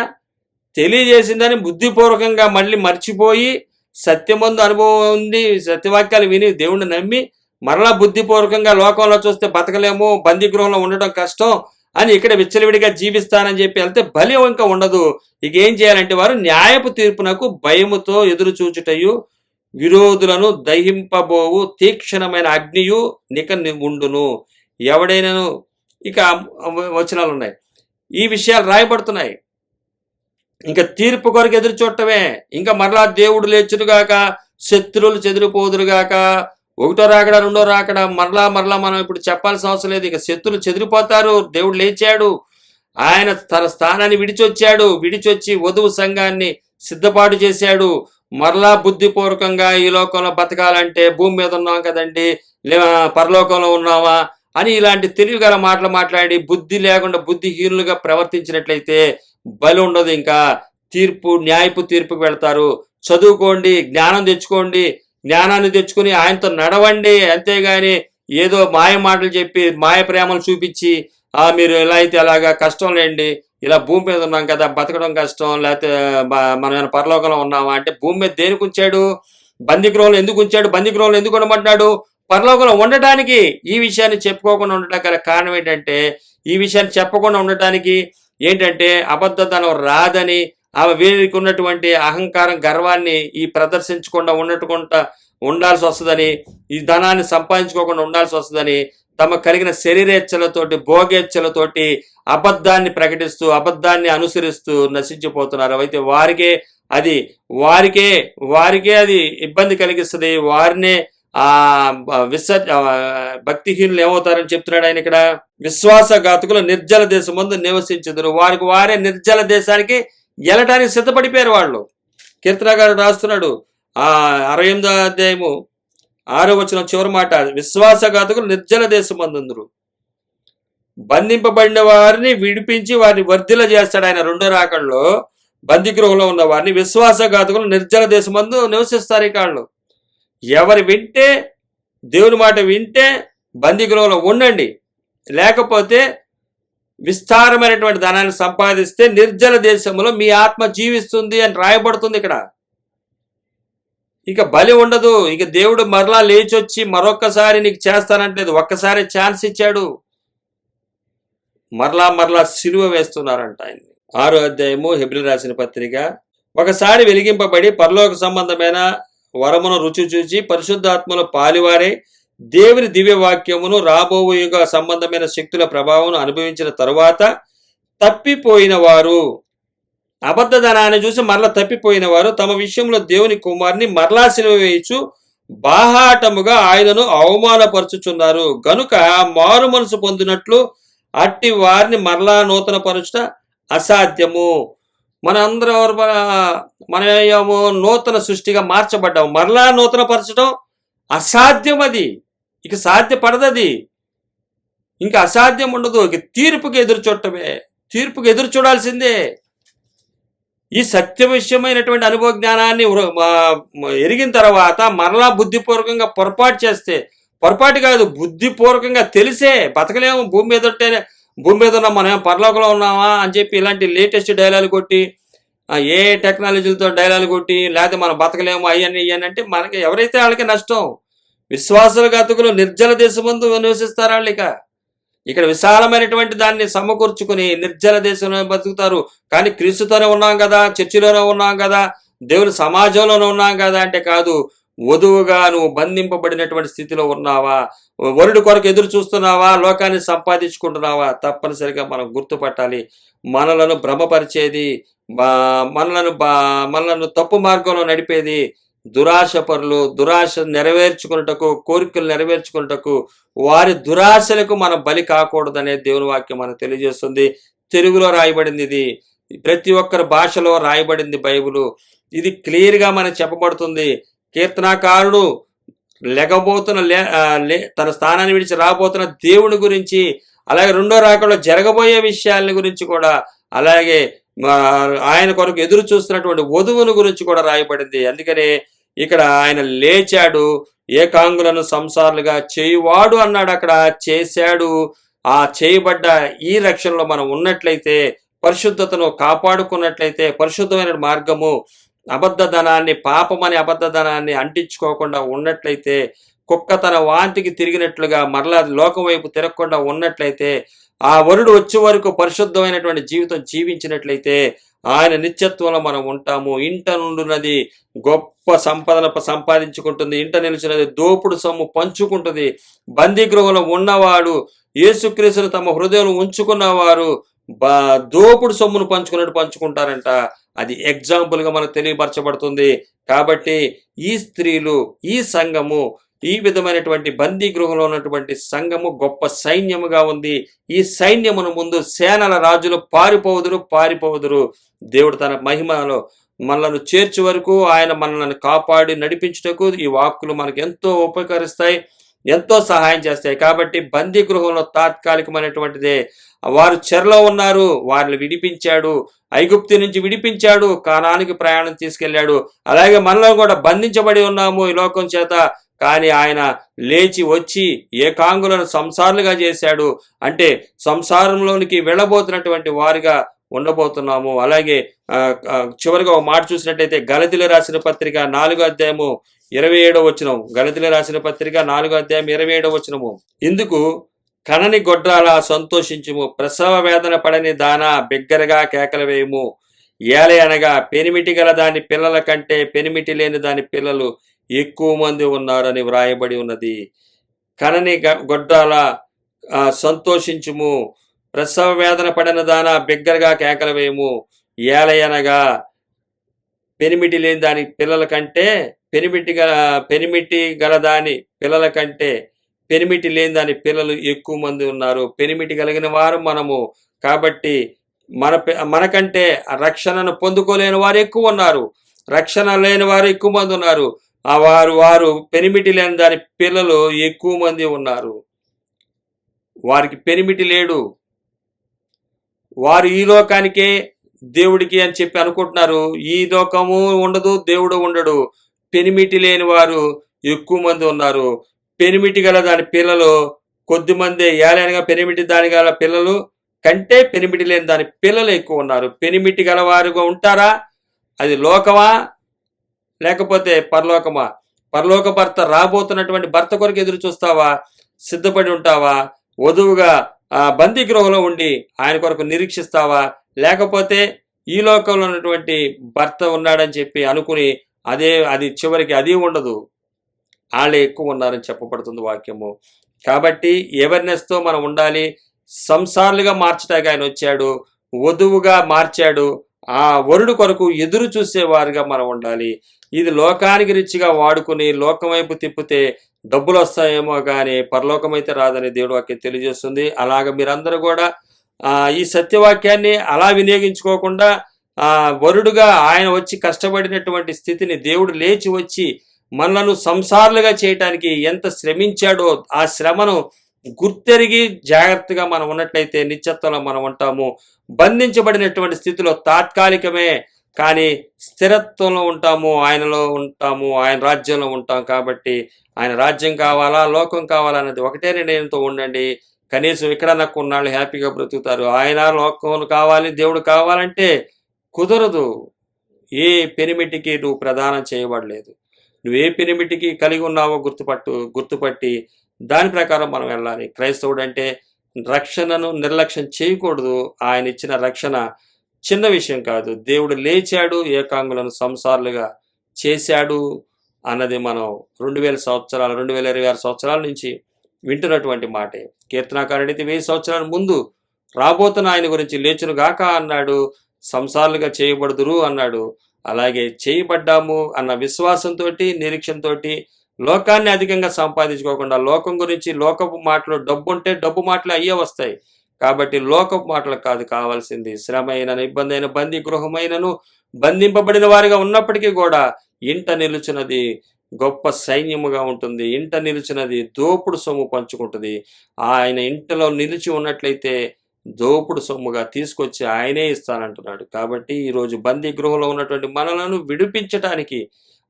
తెలియజేసిందని బుద్ధిపూర్వకంగా మళ్ళీ మర్చిపోయి సత్యమందు అనుభవం ఉంది, సత్యవాక్యాలు విని దేవుణ్ణి నమ్మి మరలా బుద్ధిపూర్వకంగా లోకంలో చూస్తే బతకలేము, బందీగృహంలో ఉండడం కష్టం అని ఇక్కడ విచ్చలవిడిగా జీవిస్తానని చెప్పి వెళ్తే బలి ఇంకా ఉండదు. ఇక ఏం చేయాలంటే వారు న్యాయపు తీర్పునకు భయముతో ఎదురు చూచుటయు విరోధులను దహింపబోవు తీక్షణమైన అగ్నియు నిక ఉండును. ఎవడైనాను, ఇక వచనాలు ఉన్నాయి, ఈ విషయాలు రాయబడుతున్నాయి. ఇంకా తీర్పు కొరకు ఎదురు చూడటమే. ఇంకా మరలా దేవుడు లేచునుగాక, శత్రువులు చెదిరిపోదురుగాక, 1వ రాకడ 2వ రాకడ మరలా మనం ఇప్పుడు చెప్పాల్సిన అవసరం లేదు. ఇక శత్రువులు చెదిరిపోతారు. దేవుడు లేచాడు, ఆయన తన స్థానాన్ని విడిచొచ్చి వధువు సంఘాన్ని సిద్ధపాటు చేశాడు. మరలా బుద్ధిపూర్వకంగా ఈ లోకంలో బతకాలంటే భూమి మీద ఉన్నాం కదండి, పరలోకంలో ఉన్నావా అని ఇలాంటి తెలివిగల మాటలు మాట్లాడి బుద్ధి లేకుండా బుద్ధిహీనులుగా ప్రవర్తించినట్లయితే బలి ఉండదు. ఇంకా న్యాయపు తీర్పుకు వెళ్తారు. చదువుకోండి, జ్ఞానం తెచ్చుకోండి, జ్ఞానాన్ని తెచ్చుకుని ఆయనతో నడవండి. అంతేగాని ఏదో మాయ మాటలు చెప్పి మాయ ప్రేమలు చూపించి మీరు ఎలా అయితే అలాగా కష్టం లేండి, ఇలా భూమి మీద ఉన్నాం కదా, బతకడం కష్టం, లేకపోతే మనం పరలోకంలో ఉన్నామా అంటే భూమి మీద దేనికి ఉంచాడు? బందీగృహంలో ఎందుకు ఉంచాడు? బందీగృహంలో ఎందుకు ఉండమంటున్నాడు? పరలోకంలో ఉండటానికి. ఈ విషయాన్ని చెప్పుకోకుండా ఉండటానికి గల కారణం ఏంటంటే, ఈ విషయాన్ని చెప్పకుండా ఉండటానికి ఏంటంటే అబద్ధతనం రాదని, వీరికి ఉన్నటువంటి అహంకారం గర్వాన్ని ఈ ప్రదర్శించకుండా ఉండాల్సి వస్తుందని, ఈ ధనాన్ని సంపాదించుకోకుండా ఉండాల్సి వస్తుందని తమకు కలిగిన శరీరేచ్ఛలతోటి భోగేచ్ఛలతోటి అబద్ధాన్ని ప్రకటిస్తూ అబద్ధాన్ని అనుసరిస్తూ నశించిపోతున్నారు. అయితే వారికే అది ఇబ్బంది కలిగిస్తుంది. వారినే భక్తిహీనులు ఏమవుతారని చెప్తున్నాడు ఆయన ఇక్కడ. విశ్వాసఘాతకులు నిర్జల దేశం ముందు నివసించుదురు. వారే నిర్జల దేశానికి వెళ్ళటానికి సిద్ధపడిపోయారు వాళ్ళు. కీర్తనకారుడు రాస్తున్నాడు 68వ అధ్యాయము 6వ వచనం చివరి మాట, విశ్వాసఘాతకులు నిర్జల దేశం మందుందురు. బంధింపబడిన వారిని విడిపించి వారిని వర్ధిల్ల చేస్తాడు ఆయన 2వ రాకడలో. బందీగృహంలో ఉన్న వారిని విశ్వాసఘాతకులు నిర్జల దేశం మందు నివసిస్తారు. ఈ కాళ్ళు ఎవరు వింటే, దేవుని మాట వింటే బందీగృహంలో ఉండండి, లేకపోతే విస్తారమైనటువంటి ధనాన్ని సంపాదిస్తే నిర్జల దేశంలో మీ ఆత్మ జీవిస్తుంది అని రాయబడుతుంది ఇక్కడ. ఇక బలి ఉండదు. ఇక దేవుడు మరలా లేచొచ్చి మరొక్కసారి నీకు చేస్తానంటలేదు. ఒక్కసారి ఛాన్స్ ఇచ్చాడు, మరలా సిలువ వేస్తున్నారంట ఆయన్ని. 6వ అధ్యాయము హెబ్రీ రాసిన పత్రిక. ఒకసారి వెలిగింపబడి పరలోక సంబంధమైన వరమును రుచి చూచి పరిశుద్ధాత్మలో పాలివారే దేవుని దివ్య వాక్యమును రాబోవు యుగ సంబంధమైన శక్తుల ప్రభావం అనుభవించిన తరువాత తప్పిపోయిన వారు, అబద్ధధనాన్ని చూసి మరలా తప్పిపోయిన వారు తమ విషయంలో దేవుని కుమారుని మరలా సిలువ వేయచ్చు బాహాటముగా ఆయనను అవమానపరుచుచున్నారు. గనుక మారు మనసు పొందినట్లు అట్టి వారిని మరలా నూతన పరచుట అసాధ్యము. మనమేమో నూతన సృష్టిగా మార్చబడ్డాము, మరలా నూతన పరచడం అసాధ్యం. అది ఇక సాధ్యపడదది, ఇంకా అసాధ్యం ఉండదు. ఇక తీర్పుకి ఎదురు చూడాల్సిందే. ఈ సత్య విషయమైనటువంటి అనుభవ జ్ఞానాన్ని ఎరిగిన తర్వాత మరలా బుద్ధిపూర్వకంగా పొరపాటు చేస్తే, పొరపాటు కాదు బుద్ధిపూర్వకంగా తెలిసే బతకలేము. భూమి మీద ఉన్నాం, మనం పరలోకంలో ఉన్నామా అని చెప్పి ఇలాంటి లేటెస్ట్ డైలాగ్ కొట్టి, ఏ టెక్నాలజీలతో డైలాగ్ కొట్టి, లేకపోతే మనం బతకలేము అయ్యని అంటే మనకి ఎవరైతే వాళ్ళకి నష్టం. విశ్వాసఘాతకులు నిర్జల దేశమందు నివసిస్తారు వాళ్ళు. ఇక్కడ విశాలమైనటువంటి దాన్ని సమకూర్చుకుని నిర్జల దేశంలో బతుకుతారు. కానీ క్రీస్తుతోనే ఉన్నాం కదా, చర్చిలోనే ఉన్నాం కదా, దేవుని సమాజంలోనే ఉన్నాం కదా అంటే కాదు. వధువుగా నువ్వు బంధింపబడినటువంటి స్థితిలో ఉన్నావా, వరుడి కొరకు ఎదురు చూస్తున్నావా, లోకాన్ని సంపాదించుకుంటున్నావా? తప్పనిసరిగా మనం గుర్తుపట్టాలి. మనలను భ్రమపరిచేది, మనలను తప్పు మార్గంలో నడిపేది దురాశపరులు. దురాశ నెరవేర్చుకున్నటకు, కోరికలు నెరవేర్చుకున్నటకు, వారి దురాశలకు మనం బలి కాకూడదనే దేవుని వాక్యం మనకు తెలియజేస్తుంది. తెలుగులో రాయబడింది, ఇది ప్రతి ఒక్కరి భాషలో రాయబడింది బైబిలు. ఇది క్లియర్గా మనకు చెప్పబడుతుంది. కీర్తనాకారుడు తన స్థానాన్ని విడిచి రాబోతున్న దేవుని గురించి, అలాగే రెండో రాకడలో జరగబోయే విషయాల గురించి కూడా, అలాగే ఆయన కొరకు ఎదురు చూస్తున్నటువంటి వధువుని గురించి కూడా రాయబడింది. అందుకనే ఇక్కడ ఆయన లేచాడు, ఏకాంగులను సంసారులుగా చేయువాడు అన్నాడు. అక్కడ చేశాడు. ఆ చేయబడ్డ ఈ రక్షణలో మనం ఉన్నట్లయితే, పరిశుద్ధతను కాపాడుకున్నట్లయితే, పరిశుద్ధమైన మార్గము అబద్ధధనాన్ని, పాపమని అబద్ధధనాన్ని అంటించుకోకుండా ఉన్నట్లయితే, కుక్క తన వాంతికి తిరిగినట్లుగా మరలా లోకం వైపు తిరగకుండా ఉన్నట్లయితే, ఆ వరుడు వచ్చే వరకు పరిశుద్ధమైనటువంటి జీవితం జీవించినట్లయితే ఆయన నిత్యత్వంలో మనం ఉంటాము. ఇంట నుండున్నది గొప్ప సంపదన సంపాదించుకుంటుంది, ఇంట నిలిచినది దోపుడు సొమ్ము పంచుకుంటుంది. బందీ గృహంలో ఉన్నవాడు యేసుక్రీస్తును తమ హృదయంలో ఉంచుకున్నవారు దోపుడు సొమ్మును పంచుకున్నట్టు పంచుకుంటారంట. అది ఎగ్జాంపుల్గా మనకు తెలియపరచబడుతుంది. కాబట్టి ఈ స్త్రీలు, ఈ సంఘము, ఈ విధమైనటువంటి బందీ గృహంలో ఉన్నటువంటి సంఘము గొప్ప సైన్యముగా ఉంది. ఈ సైన్యమును ముందు సేనల రాజులు పారిపోవుదురు. దేవుడు తన మహిమలో మనలను చేర్చే వరకు ఆయన మనల్ని కాపాడి నడిపించుటకు ఈ వాక్కులు మనకు ఎంతో ఉపకరిస్తాయి, ఎంతో సహాయం చేస్తాయి. కాబట్టి బందీ గృహంలో తాత్కాలికమైనటువంటిదే. వారు చెరలో ఉన్నారు, వారిని విడిపించాడు, ఐగుప్తు నుంచి విడిపించాడు, కానానికి ప్రయాణం తీసుకెళ్లాడు. అలాగే మనలో కూడా బంధించబడి ఉన్నాము ఈ లోకం చేత. కానీ ఆయన లేచి వచ్చి ఏకాంగులను సంసారులుగా చేశాడు. అంటే సంసారంలోనికి వెళ్ళబోతున్నటువంటి వారిగా ఉండబోతున్నాము. అలాగే చివరిగా ఒక మాట చూసినట్టయితే గలతీయులకు రాసిన పత్రిక 4వ అధ్యాయము 27వ వచనం. గలతీయులకు రాసిన పత్రిక 4వ అధ్యాయం 27వ వచనము. ఇందుకు కనని గొడ్రాల సంతోషించుము, ప్రసవ వేదన పడని దానా బిగ్గరగా కేకలు వేయము. ఏలే అనగా పెనిమిటి గల దాని పిల్లల కంటే పెనిమిటి లేని దాని పిల్లలు ఎక్కువ మంది ఉన్నారని వ్రాయబడి ఉన్నది. కనని గొడ్రాల సంతోషించుము, ప్రసవ వేదన పడిన దానా బిగ్గరగా కేకలు వేయము. ఏలయనగా పెనిమిటి లేని దాని పిల్లల కంటే పెనిమిటి గల దాని పిల్లల కంటే పెనిమిటి లేని దాని పిల్లలు ఎక్కువ మంది ఉన్నారు. పెనిమిటి కలిగిన వారు మనము. కాబట్టి మనకంటే రక్షణను పొందుకోలేని వారు ఎక్కువ ఉన్నారు, రక్షణ లేని వారు ఎక్కువ మంది ఉన్నారు. వారు పెనిమిటి లేని దాని పిల్లలు ఎక్కువ మంది ఉన్నారు. వారికి పెనిమిటి లేడు, వారు ఈ లోకానికే దేవుడికి అని చెప్పి అనుకుంటున్నారు. ఈ లోకము ఉండదు, దేవుడు ఉండడు. పెనిమిటి లేని వారు ఎక్కువ మంది ఉన్నారు. పెనిమిటి గల దాని పిల్లలు కొద్ది మంది. ఏలైనగా పెనిమిటి దాని గల పిల్లలు కంటే పెనిమిటి లేని దాని పిల్లలు ఎక్కువ ఉన్నారు. పెనిమిటి గలవారుగా ఉంటారా? అది లోకమా లేకపోతే పరలోకమా? పరలోక భర్త రాబోతున్నటువంటి భర్త కొరకు ఎదురు చూస్తావా? సిద్ధపడి ఉంటావా? వధువుగా బందీ గృహంలో ఉండి ఆయన కొరకు నిరీక్షిస్తావా? లేకపోతే ఈ లోకంలో ఉన్నటువంటి భర్త ఉన్నాడని చెప్పి అనుకుని అది చివరికి అది ఉండదు, వాళ్ళే ఎక్కువ ఉన్నారని చెప్పబడుతుంది వాక్యము. కాబట్టి అవేర్నెస్తో మనం ఉండాలి. సంసారులుగా మార్చడానికి ఆయన వచ్చాడు, వధువుగా మార్చాడు. ఆ వరుడు కొరకు ఎదురు చూసేవారుగా మనం ఉండాలి. ఇది లోకానికి రిచ్చిగా వాడుకుని లోకం వైపు తిప్పితే డబ్బులు వస్తాయేమో కానీ పరలోకం అయితే రాదని దేవుడు వాక్యం తెలియజేస్తుంది. అలాగ మీరందరూ కూడా ఈ సత్యవాక్యాన్ని అలా వినియోగించుకోకుండా వరుడుగా ఆయన వచ్చి కష్టపడినటువంటి స్థితిని దేవుడు లేచి వచ్చి మనలను సంసారులుగా చేయటానికి ఎంత శ్రమించాడో ఆ శ్రమను గుర్తెరిగి జాగ్రత్తగా మనం ఉన్నట్లయితే నిత్యత్వంలో మనం ఉంటాము. బంధించబడినటువంటి స్థితిలో తాత్కాలికమే కానీ స్థిరత్వంలో ఉంటాము, ఆయనలో ఉంటాము, ఆయన రాజ్యంలో ఉంటాం. కాబట్టి ఆయన రాజ్యం కావాలా లోకం కావాలా అన్నది ఒకటే నిర్ణయంతో ఉండండి. కనీసం ఇక్కడ నాకు కొన్నాళ్ళు హ్యాపీగా బ్రతుకుతారు. ఆయన లోకం కావాలి దేవుడు కావాలంటే కుదరదు. ఏ పెనిమిటికి నువ్వు ప్రదానం చేయబడలేదు. నువ్వే పెనిమిటికి కలిగి ఉన్నావో గుర్తుపట్టి దాని ప్రకారం మనం వెళ్ళాలి. క్రైస్తవుడు అంటే రక్షణను నిర్లక్ష్యం చేయకూడదు. ఆయన ఇచ్చిన రక్షణ చిన్న విషయం కాదు. దేవుడు లేచాడు, ఏకాంగులను సంసారులుగా చేశాడు అన్నది మనం 2026 సంవత్సరాల నుంచి వింటున్నటువంటి మాటే. కీర్తనాకారుడైతే 1000 సంవత్సరాల ముందు రాబోతున్న ఆయన గురించి లేచును గాక అన్నాడు, సంసారులుగా చేయబడుదురు అన్నాడు. అలాగే చేయబడ్డాము అన్న విశ్వాసంతో నిరీక్షణతో లోకాన్ని అధికంగా సంపాదించుకోకుండా లోకం గురించి లోకపు మాటలు డబ్బుంటే డబ్బు మాటలు అయ్యే వస్తాయి. కాబట్టి లోకపు మాటలు కాదు కావాల్సింది. శ్రమ అయిన ఇబ్బంది అయిన బందీ గృహమైనను బంధింపబడిన వారిగా ఉన్నప్పటికీ కూడా ఇంట నిలుచున్నది గొప్ప సైన్యముగా ఉంటుంది. ఇంట నిలిచినది దోపుడు సొమ్ము పంచుకుంటుంది. ఆయన ఇంటిలో నిలిచి ఉన్నట్లయితే దోపుడు సొమ్ముగా తీసుకొచ్చి ఆయనే ఇస్తానంటున్నాడు. కాబట్టి ఈరోజు బందీ గృహంలో ఉన్నటువంటి మనలను విడిపించటానికి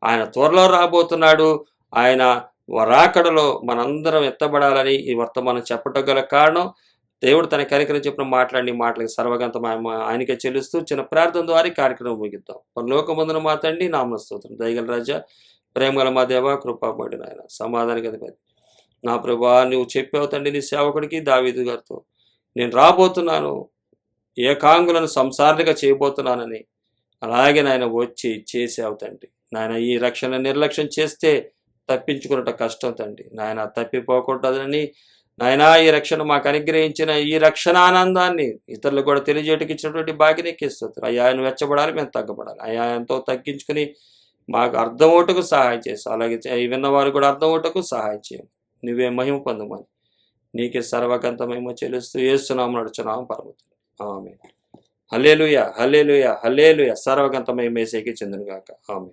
ఆయన త్వరలో రాబోతున్నాడు. ఆయన రాకడలో మనందరం ఎత్తబడాలని ఈ వర్తమానం చెప్పటం గల కారణం దేవుడు తన కనికరం చెప్పిన మాట్లాడి మాటలకి సర్వగంతం ఆయనకే చెల్లిస్తూ చిన్న ప్రార్థన ద్వారా కార్యక్రమం ముగిద్దాం. పరలోకమందున మా తండ్రి నామమున స్తోత్రం. దయగల రాజా, ప్రేమగల మా దేవ, కృపామయుడు నాయన, సమాధానికి అధిపతి నా ప్రభువా, నువ్వు చెప్పావు తండ్రి నీ సేవకుడికి దావీదు గారితో, నేను రాబోతున్నాను, ఏకాంగులను సంసారులుగా చేయబోతున్నానని. అలాగే నాయన వచ్చి చేసావు తండ్రి. నాయన ఈ రక్షణ నిర్లక్ష్యం చేస్తే తప్పించుకున్నట్టు కష్టం తండ్రి. నాయన తప్పిపోకూడదని నాయన ఈ రక్షణ మాకు అనుగ్రహించిన ఈ రక్షణ ఆనందాన్ని ఇతరులకు కూడా తెలియజేయటకి ఇచ్చినటువంటి భాగ్యనికి ఇస్తుంది. అయ్యా ఆయన వెచ్చబడాలి, మేము తగ్గబడాలి. అయ్యా ఎంతో తగ్గించుకుని మాకు అర్థం ఓటకు సహాయం చేస్తావు. అలాగే విన్నవారు కూడా అర్థం ఓటకు సహాయం చేయం. నువ్వే మహిమ పొందమని నీకే సర్వగంత మహిమ చెల్లిస్తూ యేసునామమున నడుచున్నాము పరమతండ్రి. ఆమేన్. హల్లెలూయా, హల్లెలూయా, హల్లెలూయా. సర్వగంత మహిమ యేసుకే చెందును గాక. ఆమేన్.